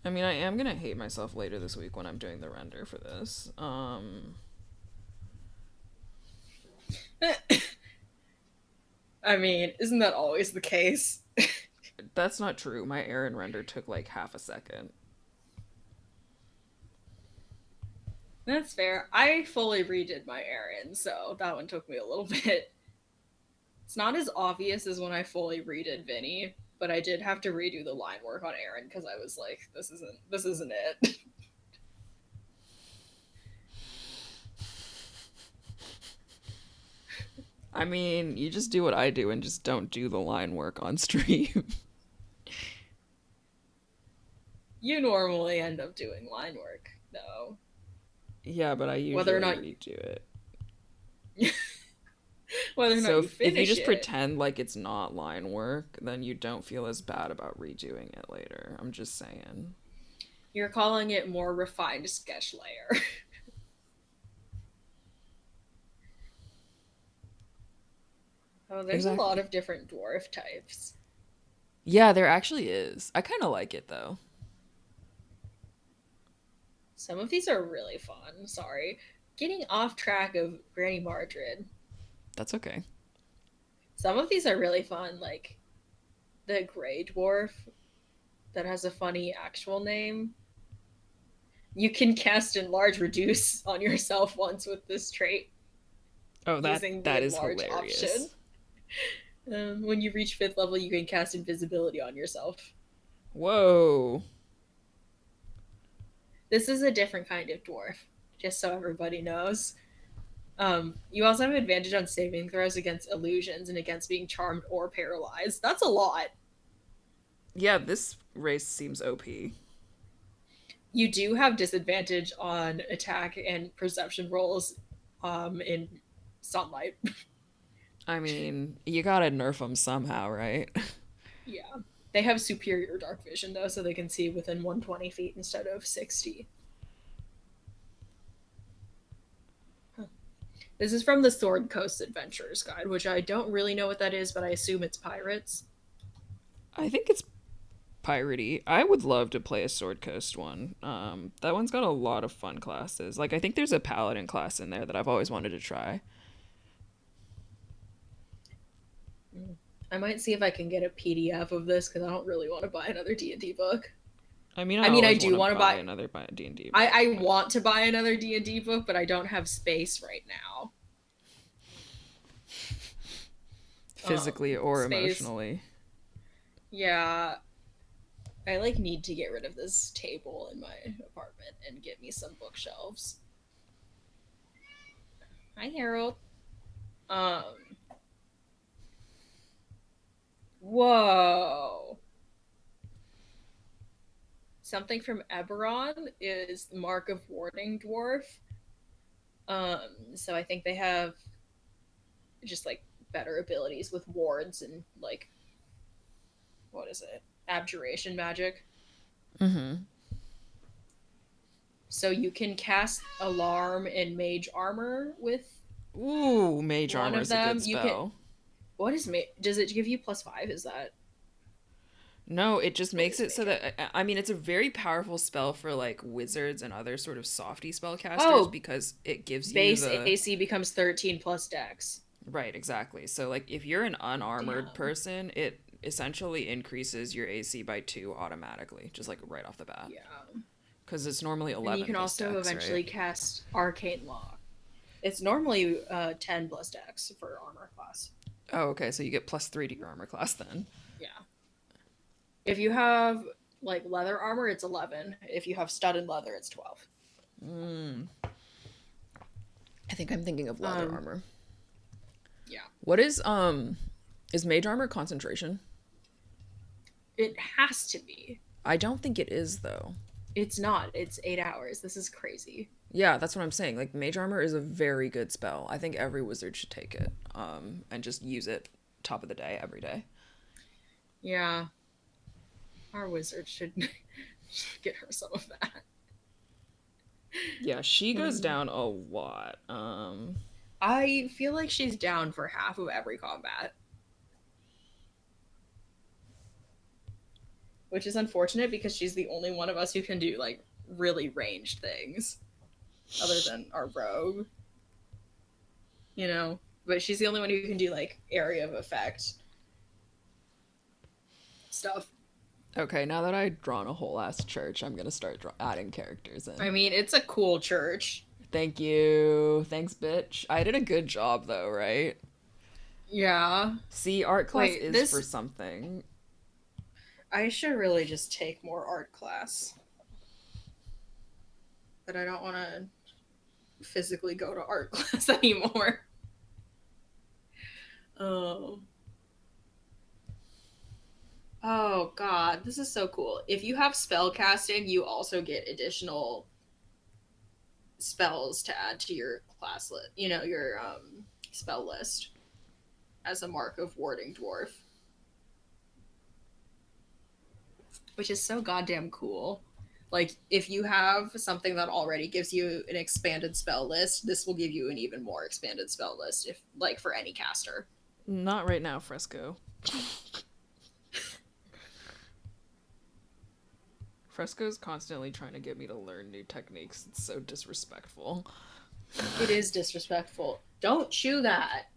I mean, I am gonna hate myself later this week when I'm doing the render for this. I mean, isn't that always the case? That's not true. My Aaron render took like half a second. That's fair. I fully redid my Aaron, so that one took me a little bit. It's not as obvious as when I fully redid Vinny, but I did have to redo the line work on Aaron because I was like, this isn't it. I mean, you just do what I do and just don't do the line work on stream. You normally end up doing line work, though. Yeah, but I usually whether or not redo it. Whether or not you finish if you just pretend like it's not line work, then you don't feel as bad about redoing it later. I'm just saying. You're calling it more refined sketch layer. Oh, there's a lot of different dwarf types. Yeah, there actually is. I kind of like it, though. Some of these are really fun. Sorry. Getting off track of Granny Mardred. That's okay. Some of these are really fun, like the Grey Dwarf that has a funny actual name. You can cast Enlarge Reduce on yourself once with this trait. Oh, that is hilarious. Option. When you reach 5th level, you can cast Invisibility on yourself. Whoa. This is a different kind of dwarf, just so everybody knows. You also have advantage on saving throws against illusions and against being charmed or paralyzed. That's a lot. Yeah, this race seems OP. You do have disadvantage on attack and perception rolls in sunlight. I mean, you gotta nerf them somehow, right? Yeah. They have superior dark vision, though, so they can see within 120 feet instead of 60. Huh. This is from the Sword Coast Adventurers Guide, which I don't really know what that is, but I assume it's pirates. I think it's piratey. I would love to play a Sword Coast one. That one's got a lot of fun classes. Like, I think there's a paladin class in there that I've always wanted to try. I might see if I can get a PDF of this because I don't really want to buy another D&D book. I mean, I do want to buy another D&D book. I want to buy another D&D book, but I don't have space right now. Physically or emotionally. Yeah. I like need to get rid of this table in my apartment and get me some bookshelves. Hi, Harold. Whoa. Something from Eberron is Mark of Warding Dwarf. So I think they have just like better abilities with wards and like what is it? Abjuration magic. Mm-hmm. So you can cast Alarm and Mage Armor with. Ooh, Mage Armor is a good spell. What is does it give you +5? Is that? No, it just makes it so that I mean it's a very powerful spell for like wizards and other sort of softy spellcasters because it gives base AC becomes 13 plus Dex. Right, exactly. So like if you're an unarmored person, it essentially increases your AC by 2 automatically, just like right off the bat. Yeah. Because it's normally 11. And you can also Dex, eventually cast Arcane Law. It's normally 10 plus Dex for armor class. Oh, okay. So you get +3 to your armor class then. Yeah. If you have like leather armor, it's 11. If you have studded leather, it's 12. I think I'm thinking of leather armor. Yeah. What is mage armor concentration? It has to be. I don't think it is though. It's not. It's 8 hours. This is crazy. Yeah, that's what I'm saying. Like mage armor is a very good spell. I think every wizard should take it and just use it top of the day every day. Yeah. Our wizard should get her some of that. Yeah, she goes down a lot. I feel like she's down for half of every combat. Which is unfortunate because she's the only one of us who can do like really ranged things. Other than our rogue. You know? But she's the only one who can do like area of effect stuff. Okay, now that I've drawn a whole ass church, I'm gonna start adding characters in. I mean, it's a cool church. Thank you. Thanks, bitch. I did a good job though, right? Yeah. See, art class is for something. I should really just take more art class. But I don't want to physically go to art class anymore. Oh god, this is so cool. If you have spell casting, you also get additional spells to add to your class list, your spell list as a Mark of Warding Dwarf. Which is so goddamn cool. Like, if you have something that already gives you an expanded spell list, this will give you an even more expanded spell list, if like for any caster. Not right now, Fresco. Fresco's constantly trying to get me to learn new techniques. It's so disrespectful. It is disrespectful. Don't chew that.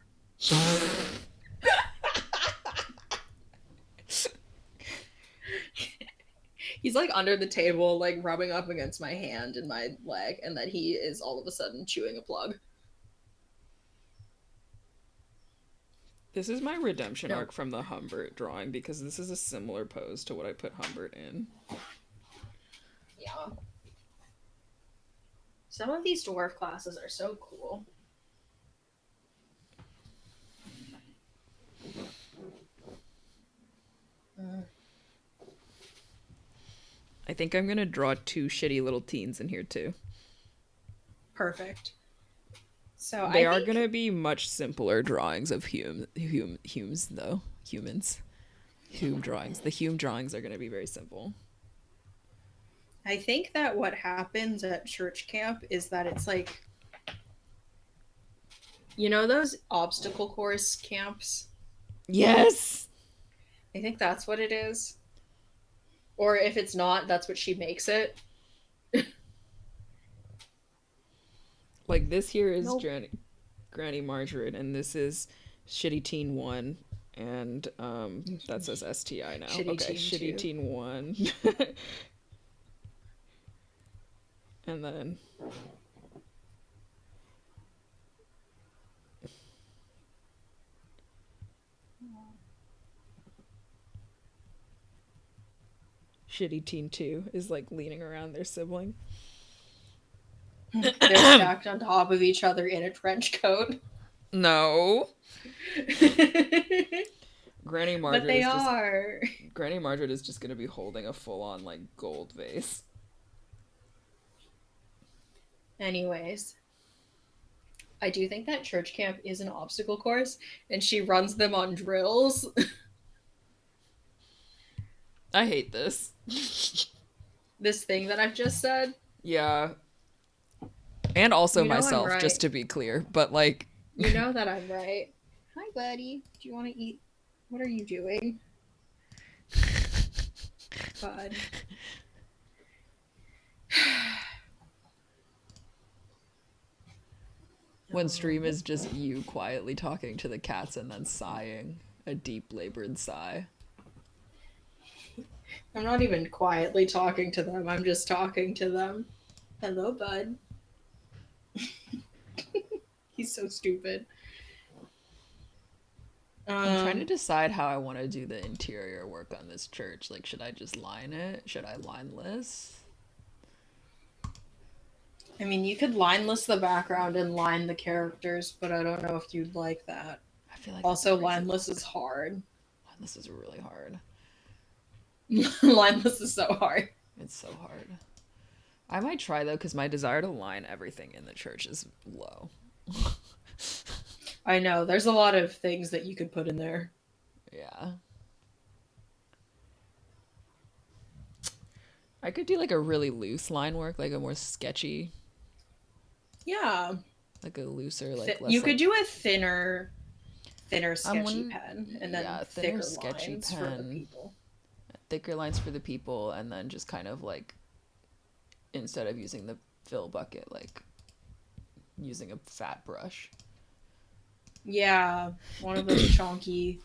He's like under the table, like rubbing up against my hand and my leg, and then he is all of a sudden chewing a plug. This is my redemption arc from the Humbert drawing because this is a similar pose to what I put Humbert in. Yeah. Some of these dwarf classes are so cool. I think I'm gonna draw 2 shitty little teens in here too. Perfect. So they are gonna be much simpler drawings of humans. Hume drawings. The Hume drawings are gonna be very simple. I think that what happens at church camp is that it's like, those obstacle course camps? Yes! I think that's what it is. Or if it's not, that's what she makes it. Like this here is Nope. Granny Mardred, and this is Shitty Teen 1, and that says STI now. Shitty Okay, Teen Shitty 2. Teen 1. And then Shitty Teen 2 is like leaning around their sibling. They're stacked on top of each other in a trench coat. No. Granny Mardred but they are. Granny Mardred is just gonna be holding a full-on like gold vase. Anyways, I do think that church camp is an obstacle course, and she runs them on drills. I hate this. This thing that I've just said. Yeah. And also myself, right. just to be clear. But like, you know that I'm right. Hi, buddy. Do you want to eat? What are you doing? Bud. When stream is just you quietly talking to the cats and then sighing a deep labored sigh. I'm not even quietly talking to them. I'm just talking to them. Hello, bud. He's so stupid. I'm trying to decide how I want to do the interior work on this church. Like, should I just line it? Should I lineless? I mean, you could lineless the background and line the characters, but I don't know if you'd like that. I feel like also lineless is hard. Lineless is really hard. Lineless is so hard. It's so hard. I might try though, because my desire to line everything in the church is low. I know. There's a lot of things that you could put in there. Yeah. I could do like a really loose line work, like a more sketchy. Yeah. Like a looser, like less. You could do a thinner sketchy pen, and then thicker sketchy lines pen for the people. Thicker lines for the people, and then just kind of like, instead of using the fill bucket, like using a fat brush. Yeah, one of those chunky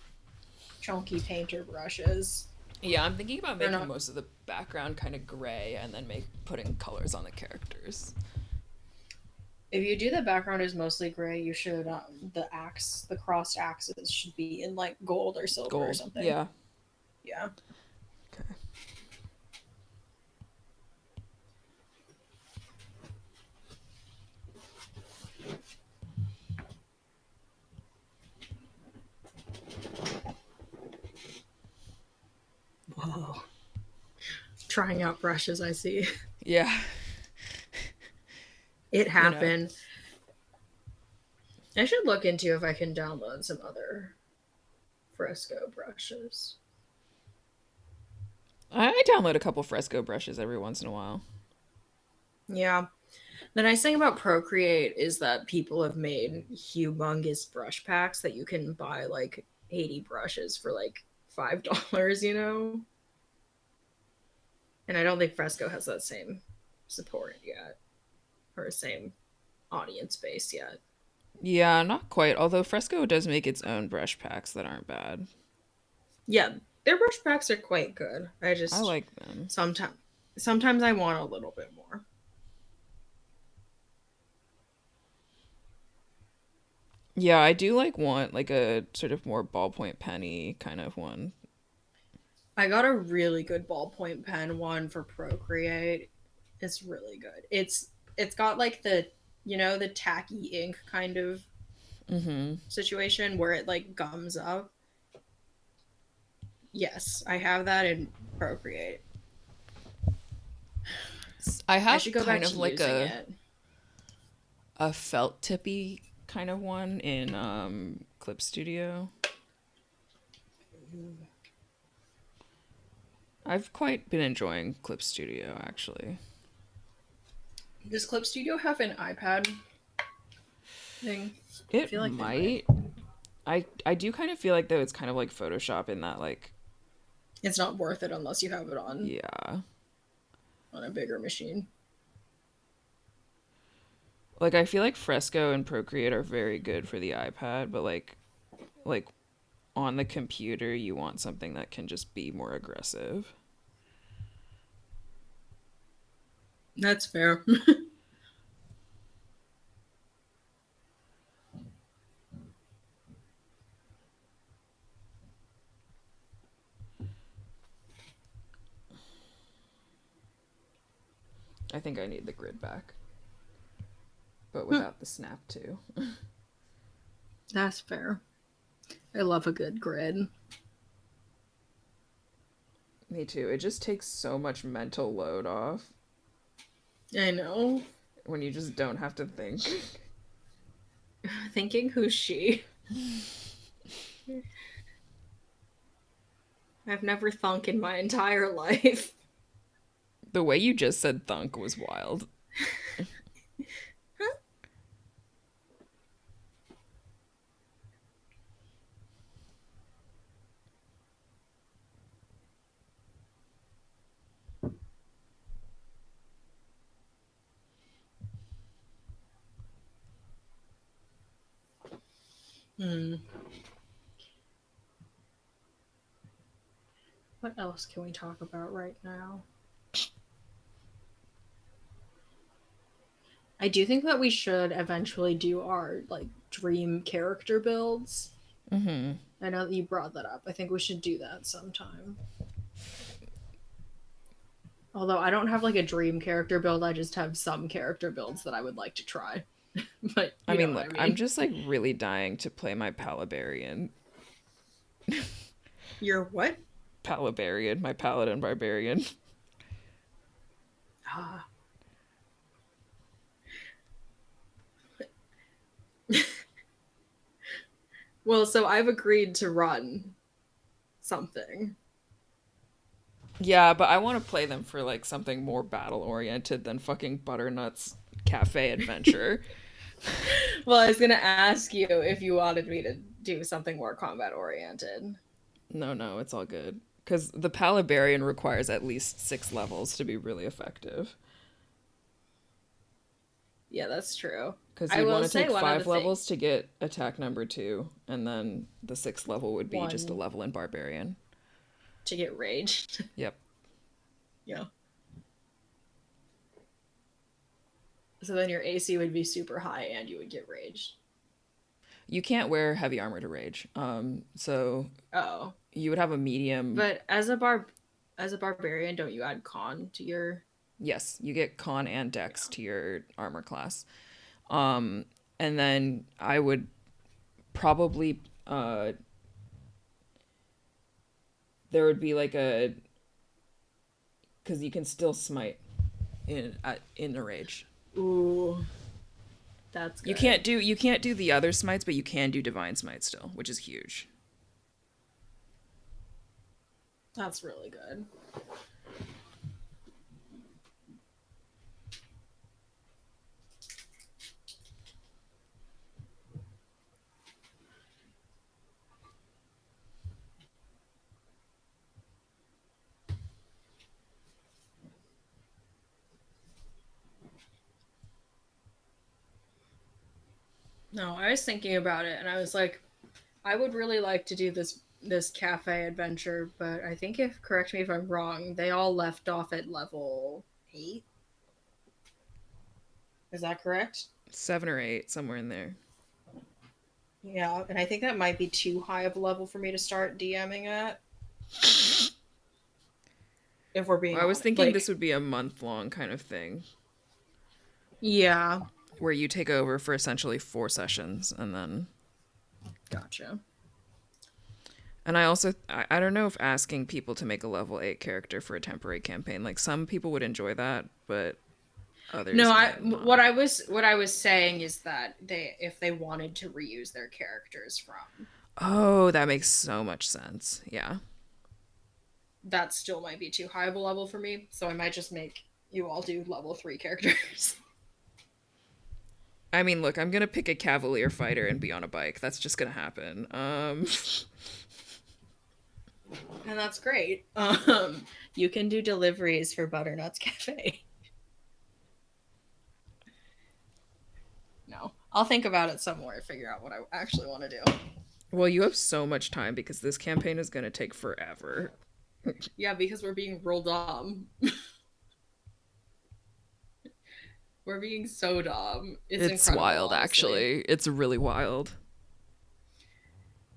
painter brushes. Yeah, I'm thinking about making most of the background kind of gray and then putting colors on the characters. If you do the background is mostly gray, you should the crossed axes should be in like gold or silver or something. Yeah. Yeah. Okay. Whoa. Trying out brushes, I see. Yeah. It happened. I should look into if I can download some other fresco brushes. I download a couple fresco brushes every once in a while. Yeah. The nice thing about Procreate is that people have made humongous brush packs that you can buy like 80 brushes for like $5, you know? And I don't think Fresco has that same support yet. Or same audience base yet. Yeah, not quite. Although Fresco does make its own brush packs that aren't bad. Yeah, their brush packs are quite good. I like them. Sometimes I want a little bit more. Yeah, I do want like a sort of more ballpoint penny kind of one. I got a really good ballpoint pen one for Procreate. It's really good. It's got like the tacky ink kind of situation where it like gums up. Yes, I have that in Procreate. I have kind of like a felt tippy kind of one in Clip Studio. I've quite been enjoying Clip Studio, actually. Does Clip Studio have an iPad thing? It might. I do kind of feel like though it's kind of like Photoshop in that like It's not worth it unless you have it on a bigger machine. Like, I feel like Fresco and Procreate are very good for the iPad, but like on the computer, you want something that can just be more aggressive. That's fair. I think I need the grid back, but without the snap too. That's fair. I love a good grid. Me too. It just takes so much mental load off. I know. When you just don't have to think. Thinking, who's she? I've never thunk in my entire life. The way you just said thunk was wild. What else can we talk about right now? I do think that we should eventually do our like dream character builds. Mm-hmm. I know that you brought that up. I think we should do that sometime. Although I don't have like a dream character build, I just have some character builds that I would like to try. But I mean, look, I'm just like really dying to play my Palabarian. Your what? Palabarian, my paladin barbarian. Ah. Well, so I've agreed to run something. Yeah, but I want to play them for like something more battle oriented than fucking Butternut's cafe adventure. Well, I was gonna ask you if you wanted me to do something more combat oriented. No, it's all good. Because the Palabarian requires at least 6 levels to be really effective. Yeah, that's true. Because you want to take 5 levels to get attack number 2, and then the 6th level would be just a level in Barbarian. To get raged. Yep. Yeah. So then your AC would be super high and you would get raged. You can't wear heavy armor to rage. So you would have a medium. But as a barbarian, don't you add con to your? Yes, you get con and dex to your armor class. And then I would probably there would be like a, because you can still smite in the rage. Ooh, that's good. You can't do the other smites, but you can do divine smite still, which is huge. That's really good. No, I was thinking about it and I was like, I would really like to do this cafe adventure, but I think, if correct me if I'm wrong, they all left off at level 8. Is that correct? 7 or 8, somewhere in there. Yeah, and I think that might be too high of a level for me to start DMing at. If we're being I was thinking this would be a month-long kind of thing. Yeah. Where you take over for essentially 4 sessions and then... Gotcha. And I also, I don't know if asking people to make a level 8 character for a temporary campaign, like some people would enjoy that, but others what I was saying is that if they wanted to reuse their characters from... Oh, that makes so much sense. Yeah. That still might be too high of a level for me, so I might just make you all do level 3 characters. I mean, look, I'm gonna pick a cavalier fighter and be on a bike. That's just gonna happen. And that's great. You can do deliveries for Butternut's Cafe. No, I'll think about it some more, figure out what I actually want to do. Well, you have so much time because this campaign is going to take forever. Yeah, because we're being real dumb. We're being so dumb. It's wild, honestly. actually. It's really wild.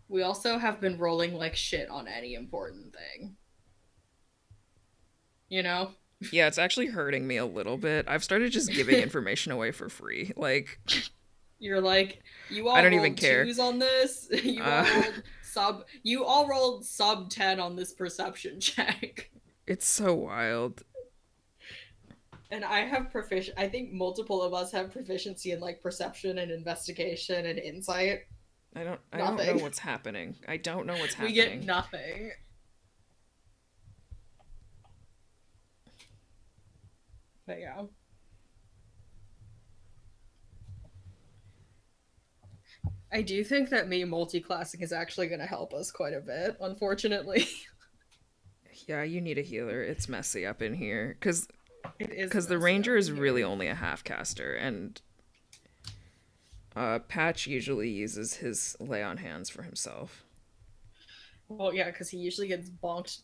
We also have been rolling like shit on any important thing. You know? Yeah, it's actually hurting me a little bit. I've started just giving information away for free. Like, you're like, you all I don't rolled even care. 2s on this. You all rolled sub 10 on this perception check. It's so wild. And I have I think multiple of us have proficiency in like perception and investigation and insight. I don't know what's happening. I don't know what's happening. We get nothing. But yeah. I do think that me multi-classing is actually going to help us quite a bit, unfortunately. Yeah, you need a healer. It's messy up in here. Because the ranger is really only a half caster, and Patch usually uses his lay on hands for himself. Well, yeah, because he usually gets bonked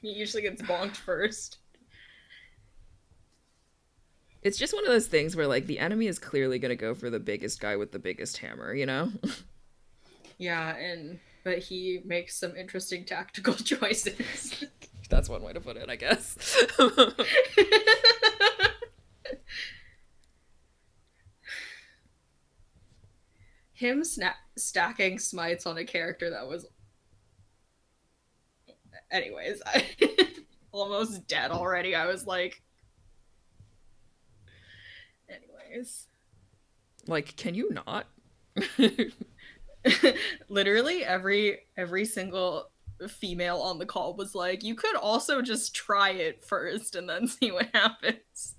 he usually gets bonked first. It's just one of those things where, like, the enemy is clearly going to go for the biggest guy with the biggest hammer, you know? Yeah, but he makes some interesting tactical choices. That's one way to put it, I guess. Him stacking smites on a character that was... Anyways, almost dead already. I was like... Anyways. Like, can you not? Literally every single female on the call was like, you could also just try it first and then see what happens.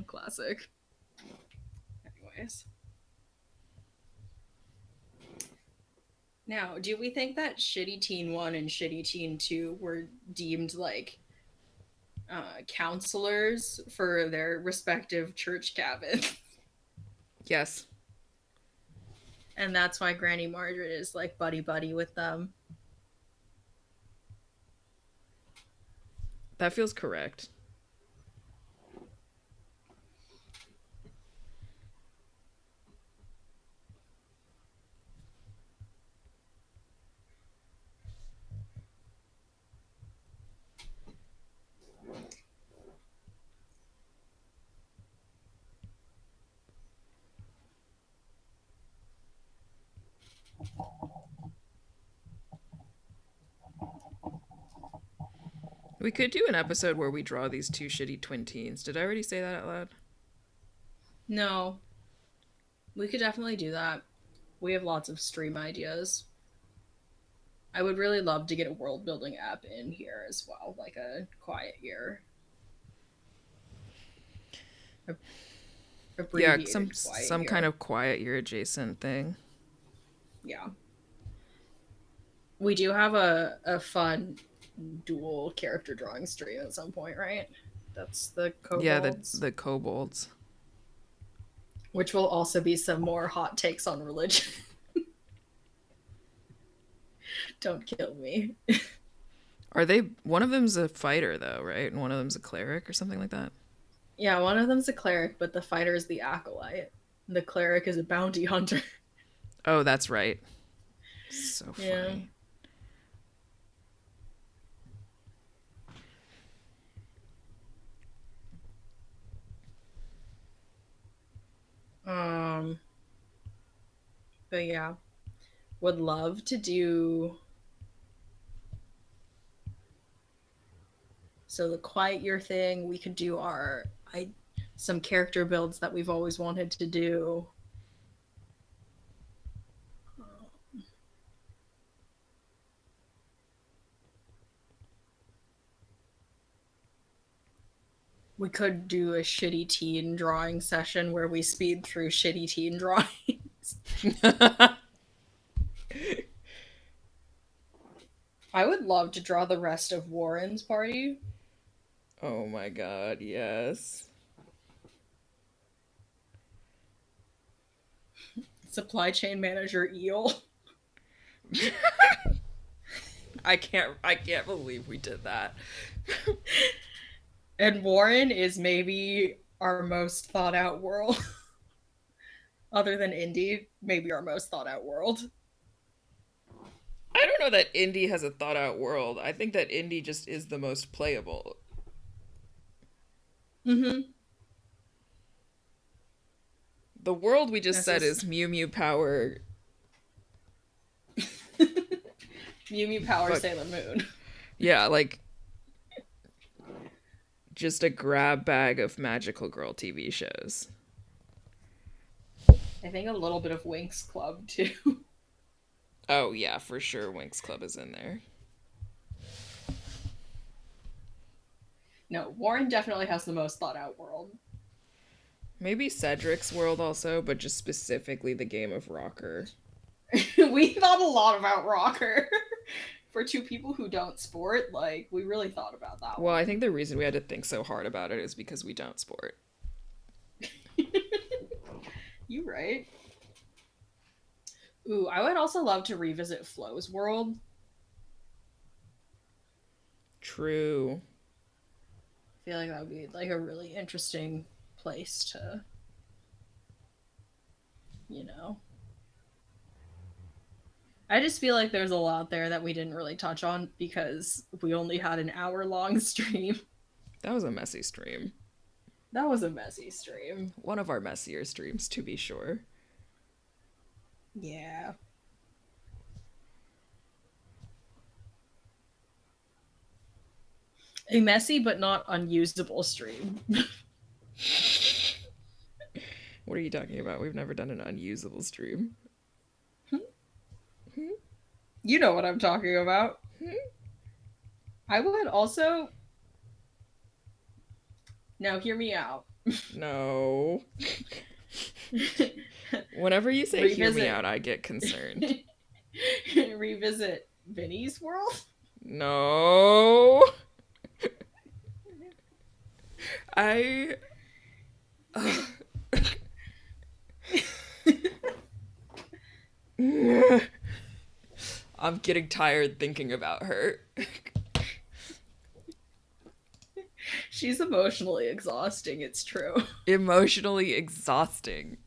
Classic. Anyways. Now, do we think that Shitty Teen 1 and Shitty Teen 2 were deemed like counselors for their respective church cabins? Yes. And that's why Granny Mardred is like buddy with them. That feels correct. We could do an episode where we draw these two shitty twin teens. Did I already say that out loud? No. We could definitely do that. We have lots of stream ideas. I would really love to get a world building app in here as well, like a quiet year. Yeah, some kind of quiet year adjacent thing. Yeah. We do have a fun dual character drawing stream at some point, right? That's the kobolds. Yeah, the kobolds. Which will also be some more hot takes on religion. Don't kill me. Are they... One of them's a fighter, though, right? And one of them's a cleric or something like that? Yeah, one of them's a cleric, but the fighter is the acolyte. The cleric is a bounty hunter. Oh, that's right. So funny. Yeah. But yeah, would love to do. So the quiet year thing, we could do some character builds that we've always wanted to do. We could do a shitty teen drawing session where we speed through shitty teen drawing. I would love to draw the rest of Warren's party. Oh my god, yes. Supply chain manager Eel. I can't believe we did that. And Warren is maybe our most thought out world. Other than Indy, maybe our most thought out world. I don't know that Indy has a thought out world. I think that Indy just is the most playable. Mm-hmm. The world we just said is Mew Mew Power. Mew Mew Power Sailor Moon. Yeah, like just a grab bag of magical girl TV shows. I think a little bit of Winx Club too. Oh yeah, for sure Winx Club is in there. No, Warren definitely has the most thought out world. Maybe Cedric's world also, but just specifically the game of Rocker. We thought a lot about Rocker. For two people who don't sport, like, we really thought about that one. Well, I think the reason we had to think so hard about it is because we don't sport. You right. Ooh, I would also love to revisit Flo's world. True. I feel like that would be like a really interesting place to, you know. I just feel like there's a lot there that we didn't really touch on because we only had an hour-long stream. That was a messy stream. That was a messy stream. One of our messier streams, to be sure. Yeah. A messy but not unusable stream. What are you talking about? We've never done an unusable stream. You know what I'm talking about. I would also... Now, hear me out. No. Whenever you say hear me out, I get concerned. Revisit Vinny's world? No. I'm getting tired thinking about her. She's emotionally exhausting, it's true. Emotionally exhausting.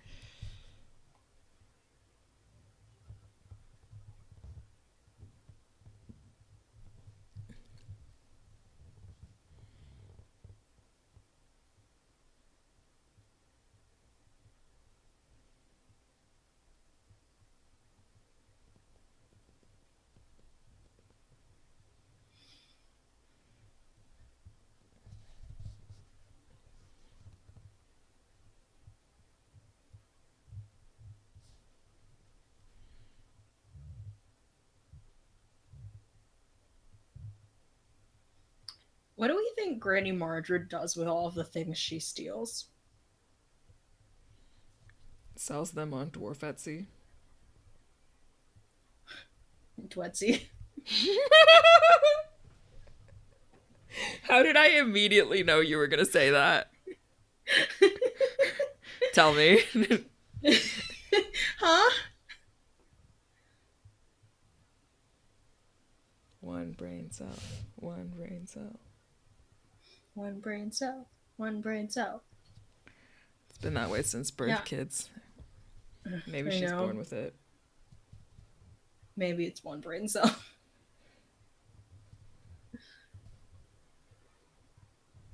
What do we think Granny Mardred does with all of the things she steals? Sells them on Dwarf Twetsy. How did I immediately know you were going to say that? Tell me. Huh? One brain cell. One brain cell. One brain cell. One brain cell. It's been that way since birth, kids. Maybe she's born with it. Maybe it's one brain cell.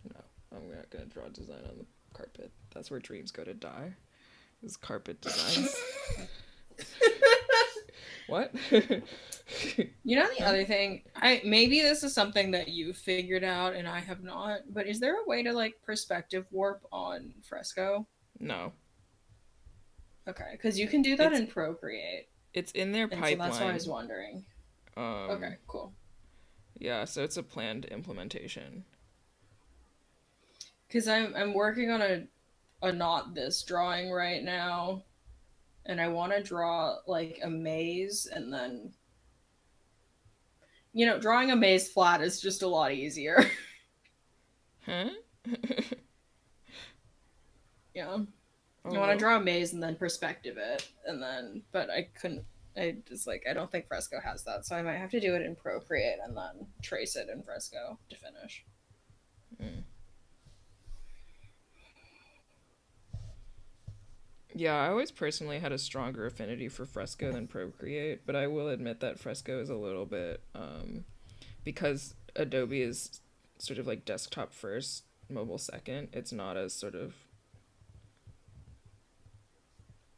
No, I'm not going to draw a design on the carpet. That's where dreams go to die. Is carpet designs. What? You know the other thing? Maybe this is something that you figured out and I have not, but is there a way to like perspective warp on Fresco? No. Okay, because you can do that in Procreate. It's in their pipeline. So that's why I was wondering. Okay, cool. Yeah, so it's a planned implementation. Because I'm working on a not this drawing right now. and I want to draw like a maze, and then drawing a maze flat is just a lot easier. Huh? Yeah. I want to draw a maze and then perspective it, but I couldn't. I just like, I don't think Fresco has that, so I might have to do it in Procreate and then trace it in Fresco to finish. Yeah, I always personally had a stronger affinity for Fresco than Procreate, but I will admit that Fresco is a little bit, because Adobe is sort of like desktop first, mobile second, it's not as sort of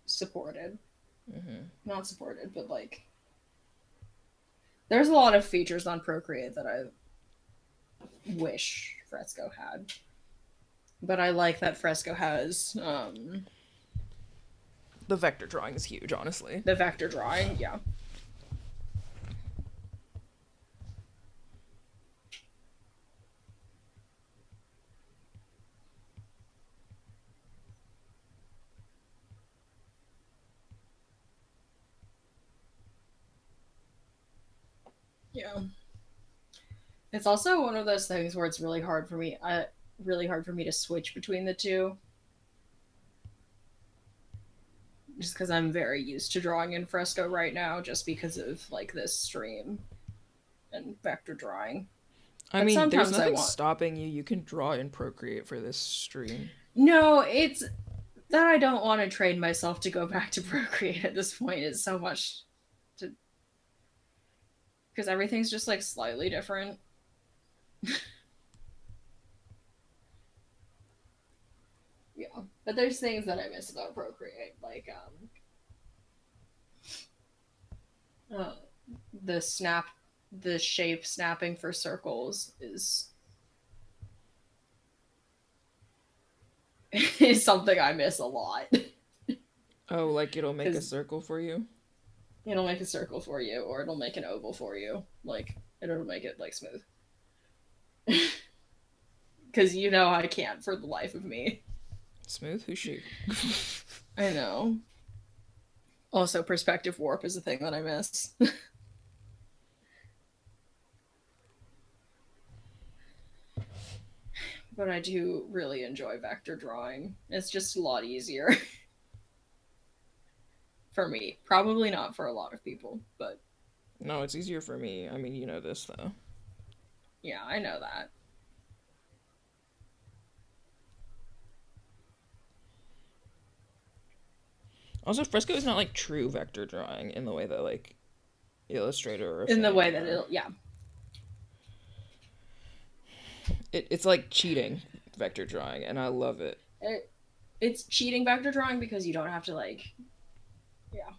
supported. Not supported, but like there's a lot of features on Procreate that I wish Fresco had. But I like that Fresco has the vector drawing is huge, honestly. The vector drawing, yeah. Yeah. It's also one of those things where it's really hard for me to switch between the two. Just because I'm very used to drawing in Fresco right now, just because of like this stream and vector drawing. I mean, there's nothing stopping you. You can draw in Procreate for this stream. No, it's that I don't want to train myself to go back to Procreate at this point. It's so much to, because everything's just like slightly different. Yeah, but there's things that I miss about Procreate, like the shape snapping for circles is something I miss a lot. Oh, like it'll make a circle for you? It'll make a circle for you, or it'll make an oval for you. Like, it'll make it like smooth. Because I can't for the life of me. Smooth? Who's she? I know. Also, perspective warp is a thing that I miss. But I do really enjoy vector drawing. It's just a lot easier. For me. Probably not for a lot of people, but... No, it's easier for me. I mean, you know this, though. Yeah, I know that. Also, Fresco is not like true vector drawing in the way that like Illustrator or in the way that it'll, yeah. It's like cheating vector drawing, and I love it. It's cheating vector drawing because you don't have to like, yeah.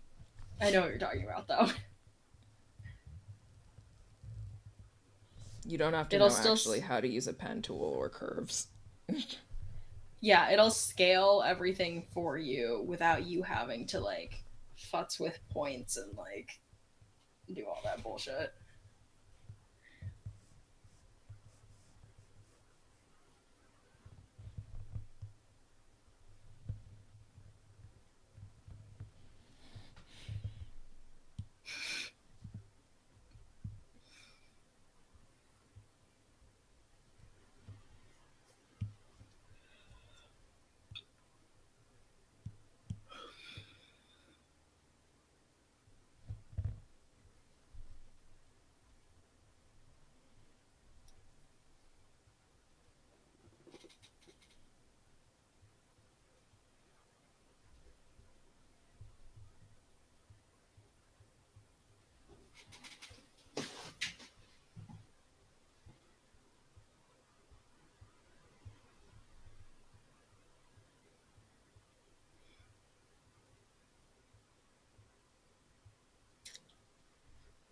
I know what you're talking about though. You don't have to know actually how to use a pen tool or curves. Yeah, it'll scale everything for you without you having to like futz with points and like do all that bullshit.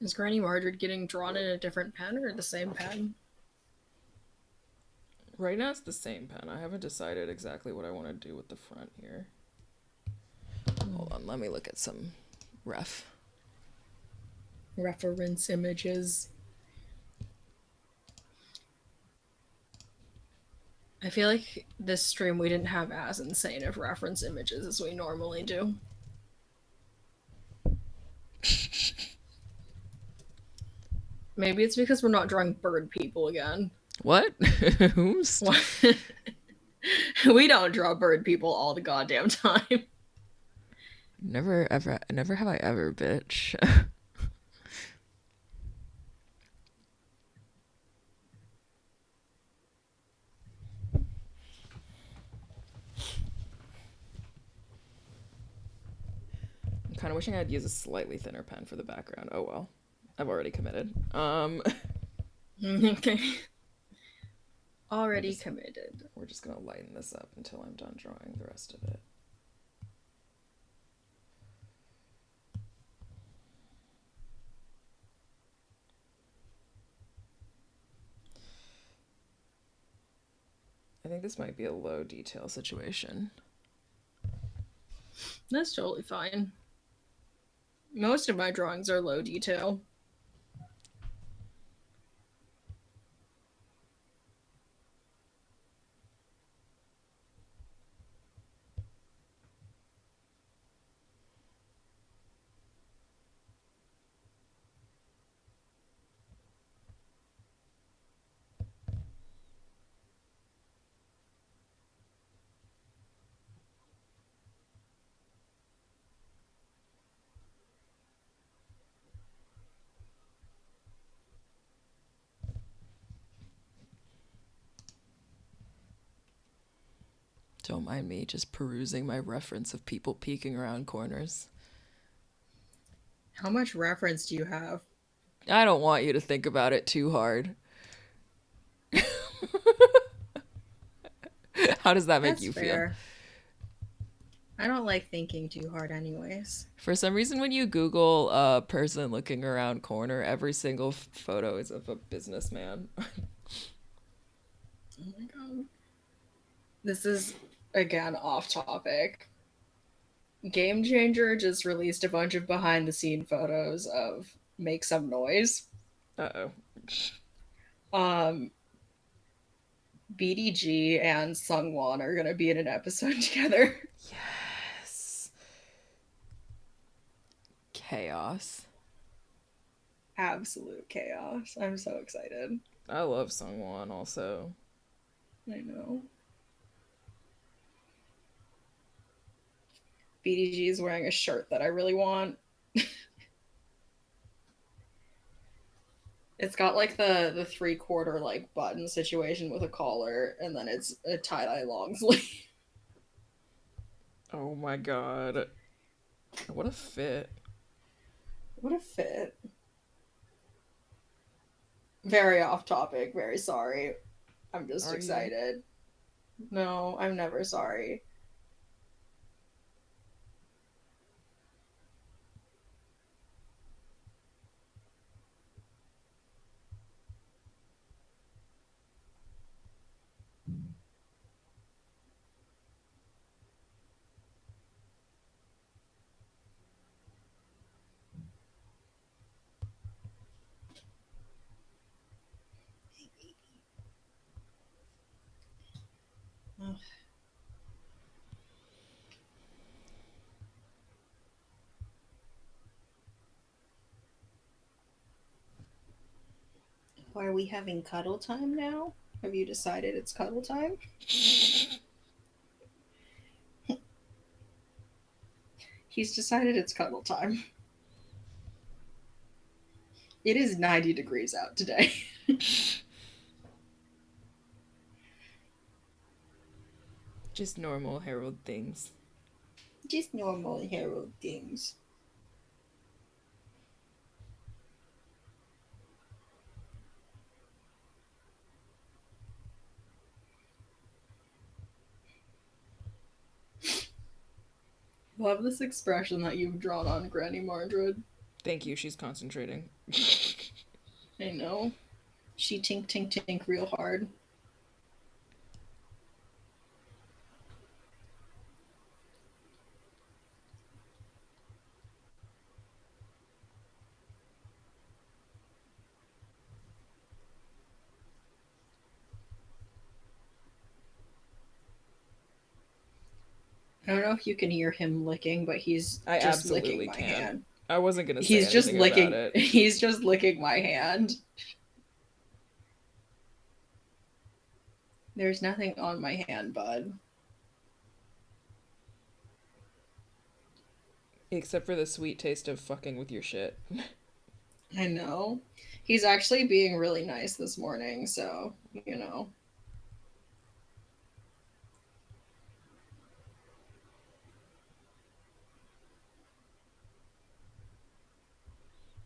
Is Granny Mardred getting drawn in a different pen or the same pen? Right now it's the same pen. I haven't decided exactly what I want to do with the front here. Hold on, let me look at some reference images. I feel like this stream we didn't have as insane of reference images as we normally do. Maybe it's because we're not drawing bird people again. What? Whomst? We don't draw bird people all the goddamn time. Never have I ever, bitch. I'm kind of wishing I'd use a slightly thinner pen for the background. Oh well. I've already committed. Okay. Already committed. We're just gonna lighten this up until I'm done drawing the rest of it. I think this might be a low detail situation. That's totally fine. Most of my drawings are low detail. Don't mind me just perusing my reference of people peeking around corners. How much reference do you have? I don't want you to think about it too hard. How does that make you feel? I don't like thinking too hard anyways. For some reason, when you Google a person looking around corner, every single photo is of a businessman. Oh my god. This is, again, off topic. Game Changer just released a bunch of behind the scene photos of Make Some Noise. BDG and Sungwon are gonna be in an episode together. Yes. Chaos. Absolute chaos. I'm so excited. I love Sungwon also. I know. BDG is wearing a shirt that I really want. It's got like the 3/4 like button situation with a collar, and then it's a tie-dye long sleeve. Oh my god. What a fit. What a fit. Very off topic, very sorry. I'm just excited. You? No, I'm never sorry. Are we having cuddle time now? Have you decided it's cuddle time? He's decided it's cuddle time. It is 90 degrees out today. Just normal Herald things. Just normal Herald things. Love this expression that you've drawn on Granny Mardred. Thank you, she's concentrating. I know. She tink tink tink real hard. I don't know if you can hear him licking, but he's just licking my hand. I wasn't gonna say anything about it. He's just licking my hand. There's nothing on my hand, bud. Except for the sweet taste of fucking with your shit. I know. He's actually being really nice this morning, so, you know.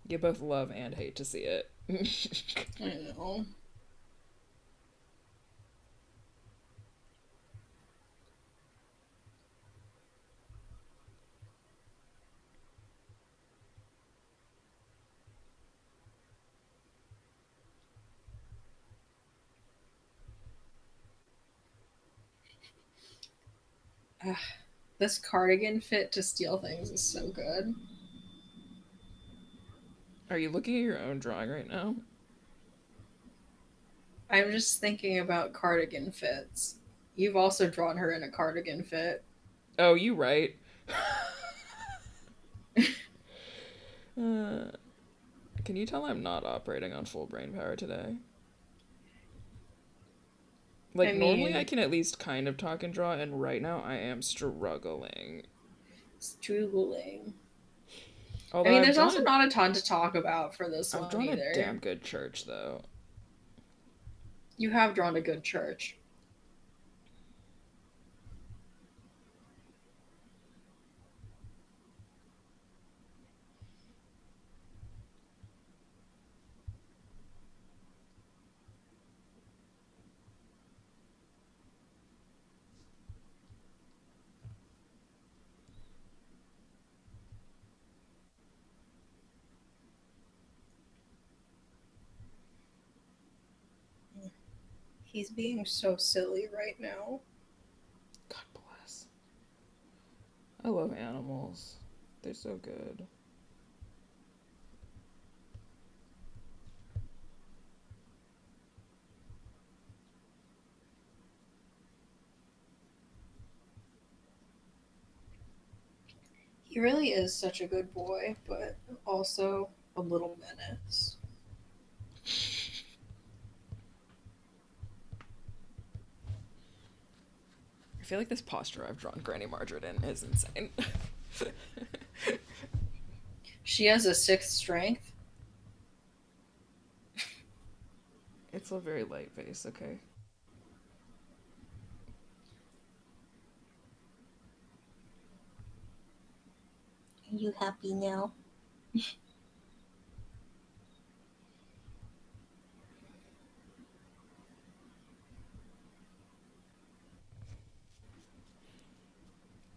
You both love and hate to see it. I know. This cardigan fit to steal things is so good. Are you looking at your own drawing right now? I'm just thinking about cardigan fits. You've also drawn her in a cardigan fit. Oh, you right. Can you tell I'm not operating on full brain power today? Like, normally I can at least kind of talk and draw, and right now I am struggling. Although I mean, there's also not a ton to talk about for this one either. I've drawn a damn good church, though. You have drawn a good church. He's being so silly right now. God bless. I love animals. They're so good. He really is such a good boy, but also a little menace. I feel like this posture I've drawn Granny Mardred in is insane. She has a 6th strength. It's a very light face, okay? Are you happy now?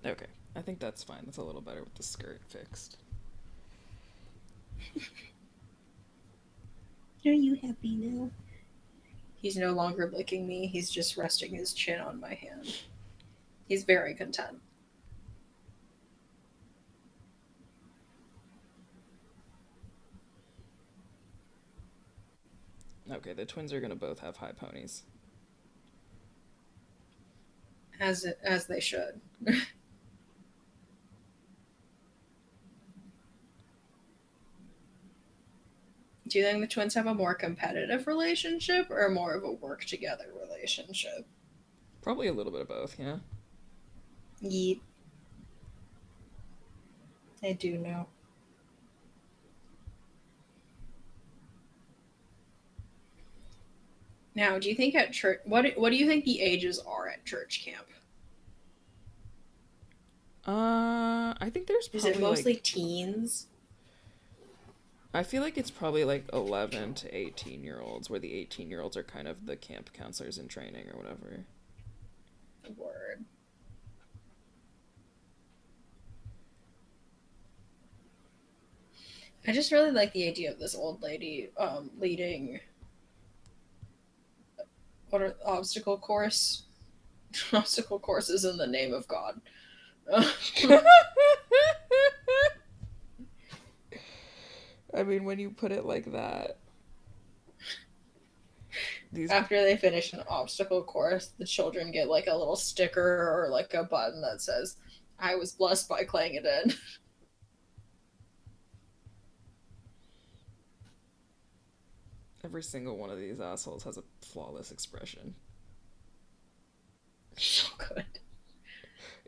Okay, I think that's fine. That's a little better with the skirt fixed. Are you happy now? He's no longer licking me. He's just resting his chin on my hand. He's very content. Okay, the twins are gonna both have high ponies. As they should. Do you think the twins have a more competitive relationship or more of a work together relationship? Probably a little bit of both, yeah. Yeet. I do know. Now, do you think at church, what do you think the ages are at church camp? I think there's probably, is it mostly teens? I feel like it's probably like 11 to 18-year-olds, where the 18-year-olds are kind of the camp counselors in training or whatever. Word. I just really like the idea of this old lady leading what are obstacle course? Obstacle courses in the name of God. I mean, when you put it like that. After they finish an obstacle course, the children get like a little sticker or like a button that says, I was blessed by Clangeddin. Every single one of these assholes has a flawless expression. So good.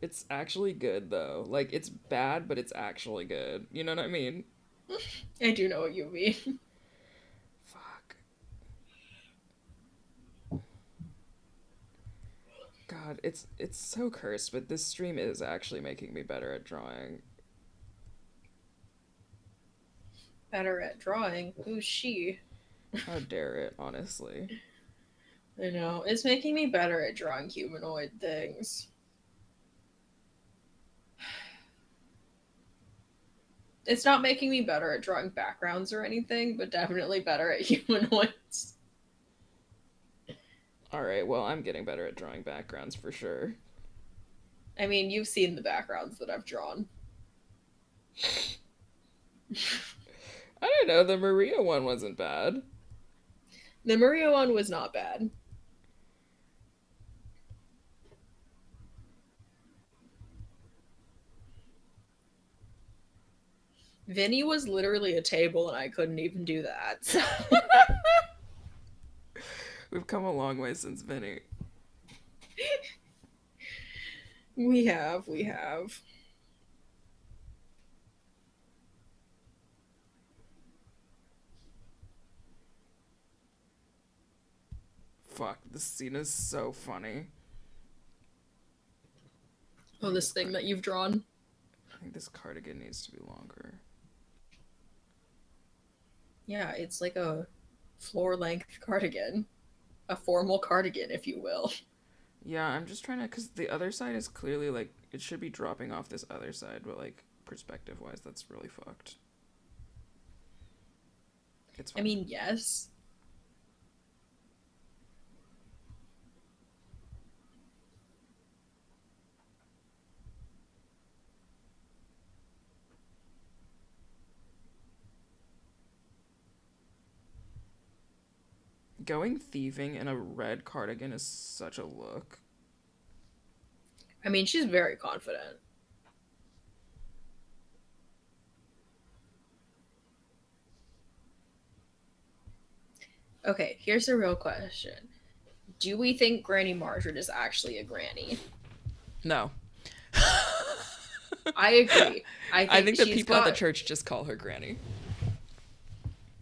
It's actually good, though. Like, it's bad, but it's actually good. You know what I mean? I do know what you mean. Fuck. God, it's so cursed, but this stream is actually making me better at drawing. Better at drawing? Who's she? How dare it, honestly. I know. It's making me better at drawing humanoid things. It's not making me better at drawing backgrounds or anything, but definitely better at humanoids. Alright, well, I'm getting better at drawing backgrounds for sure. I mean, you've seen the backgrounds that I've drawn. I don't know, the Maria one wasn't bad. The Maria one was not bad. Vinny was literally a table and I couldn't even do that. So. We've come a long way since Vinny. We have. Fuck, this scene is so funny. Oh, this thing that you've drawn? I think this cardigan needs to be longer. Yeah, it's like a floor-length cardigan. A formal cardigan, if you will. Yeah, I'm just trying to, because the other side is clearly, like, it should be dropping off this other side, but, like, perspective-wise, that's really fucked. It's fine. I mean, yes. Going thieving in a red cardigan is such a look. I mean, she's very confident. Okay, here's the real question. Do we think Granny Mardred is actually a granny? No. I agree. I think the people at the church just call her Granny.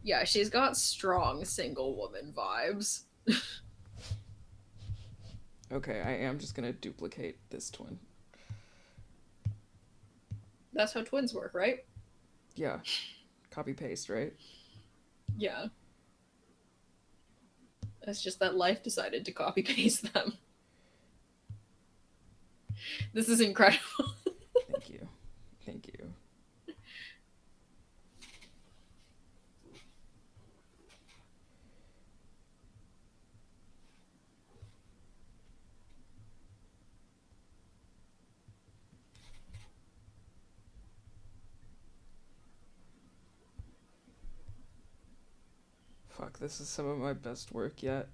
Yeah, she's got strong single woman vibes. Okay, I am just gonna duplicate this twin. That's how twins work, right? Yeah. Copy paste, right? Yeah. It's just that life decided to copy paste them. This is incredible. Thank you. Thank you. Fuck, this is some of my best work yet.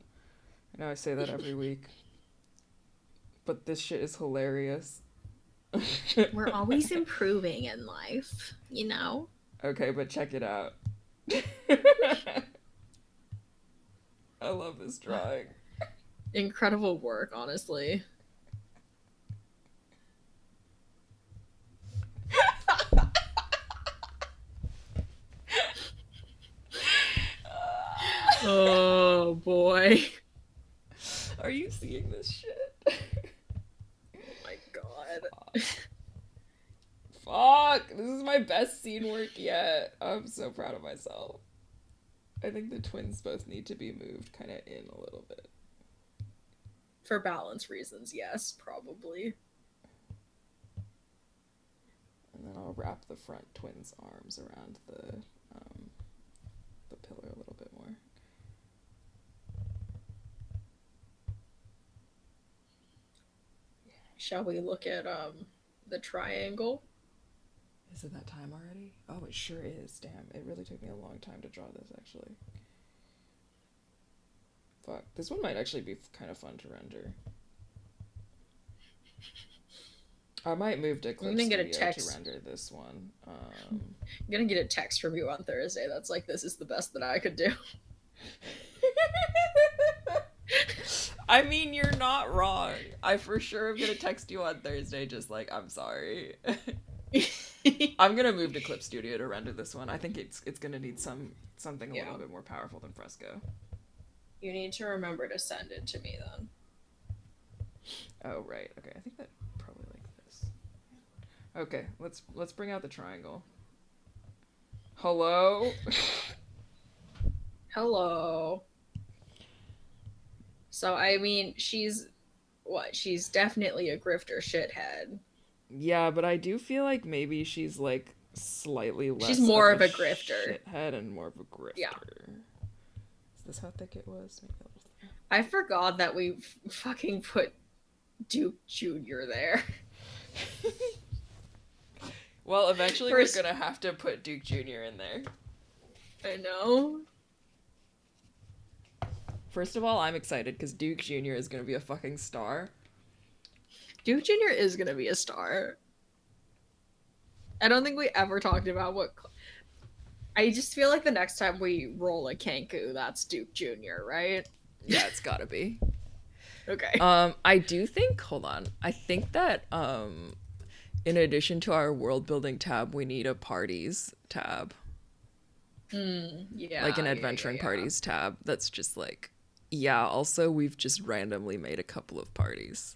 I know I say that every week. But this shit is hilarious. We're always improving in life, you know? Okay, but check it out. I love this drawing. Incredible work, honestly. Oh boy. Are you seeing this shit? Oh my god. Fuck! This is my best scene work yet. I'm so proud of myself. I think the twins both need to be moved kind of in a little bit. For balance reasons, yes, probably. And then I'll wrap the front twins' arms around the pillar a little bit more. Shall we look at the triangle? Is it that time already? Oh, it sure is. Damn, it really took me a long time to draw this, actually. Fuck, this one might actually be kind of fun to render. I might move to Clip Studio to render this one. I'm gonna get a text from you on Thursday that's like, this is the best that I could do. I mean, you're not wrong. I for sure am gonna text you on Thursday just like, I'm sorry. I'm gonna move to Clip Studio to render this one. I think it's gonna need something a little bit more powerful than Fresco. You need to remember to send it to me then. Oh right. Okay, I think that probably like this. Okay, let's bring out the triangle. Hello? Hello. So, I mean, she's definitely a grifter shithead. Yeah, but I do feel like maybe she's like slightly less. She's more of a grifter. Shithead and more of a grifter. Yeah. Is this how thick it was? I forgot that we fucking put Duke Jr. there. Well, eventually we're gonna have to put Duke Jr. in there. I know. First of all, I'm excited because Duke Jr. is gonna be a fucking star. Duke Jr. is gonna be a star. I don't think we ever talked about what... I just feel like the next time we roll a Kenku, that's Duke Jr., right? Yeah, it's gotta be. Okay. I do think, hold on. I think that, in addition to our world building tab, we need a parties tab. Yeah. Like an adventuring parties tab. That's just like, yeah, also we've just randomly made a couple of parties.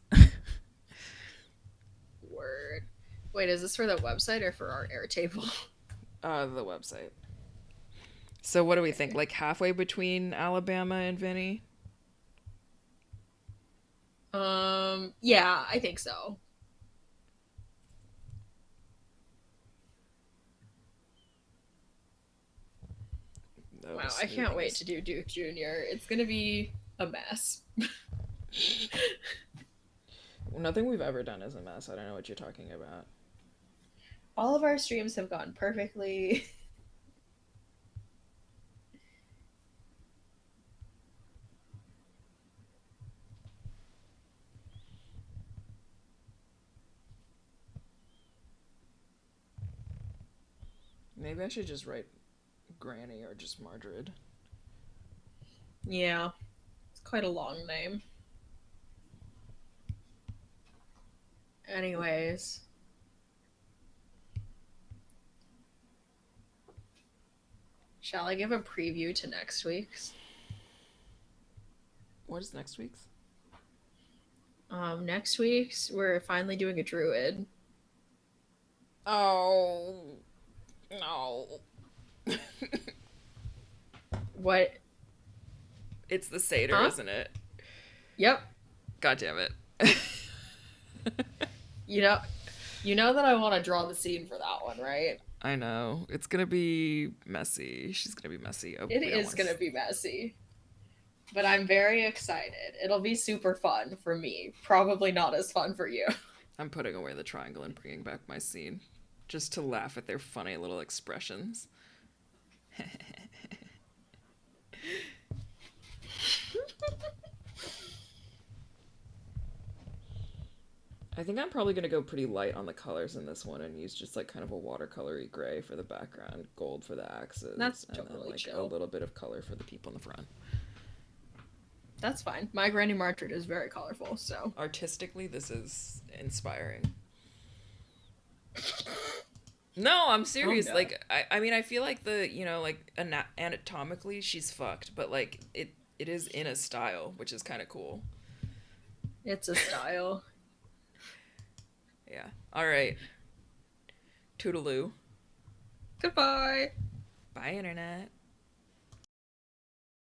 Word. Wait, is this for the website or for our Airtable? The website. So what do we think? Like halfway between Alabama and Vinny? Yeah, I think so. Wow, I can't wait to do Duke Jr. It's gonna be a mess. Nothing we've ever done is a mess. I don't know what you're talking about. All of our streams have gone perfectly. Maybe I should just write Granny or just Mardred. Yeah. It's quite a long name. Anyways. Shall I give a preview to next week's? What is next week's? Next week's, we're finally doing a druid. Oh. No. What? It's the satyr, isn't it? Yep. God damn it. You know that I want to draw the scene for that one, right? I know. It's gonna be messy. She's gonna be messy. Oh, it is gonna be messy. But I'm very excited. It'll be super fun for me. Probably not as fun for you. I'm putting away the triangle and bringing back my scene. Just to laugh at their funny little expressions. I think I'm probably going to go pretty light on the colors in this one and use just like kind of a watercolory gray for the background, gold for the axes, That's and totally then like chill. a little bit of color for the people in the front. That's fine. My Granny Mardred is very colorful, so... Artistically, this is inspiring. No, I'm serious. Oh, no. Like, I mean, I feel like like anatomically she's fucked, but like it is in a style, which is kind of cool. It's a style. Yeah. All right. Toodaloo. Goodbye. Bye, Internet.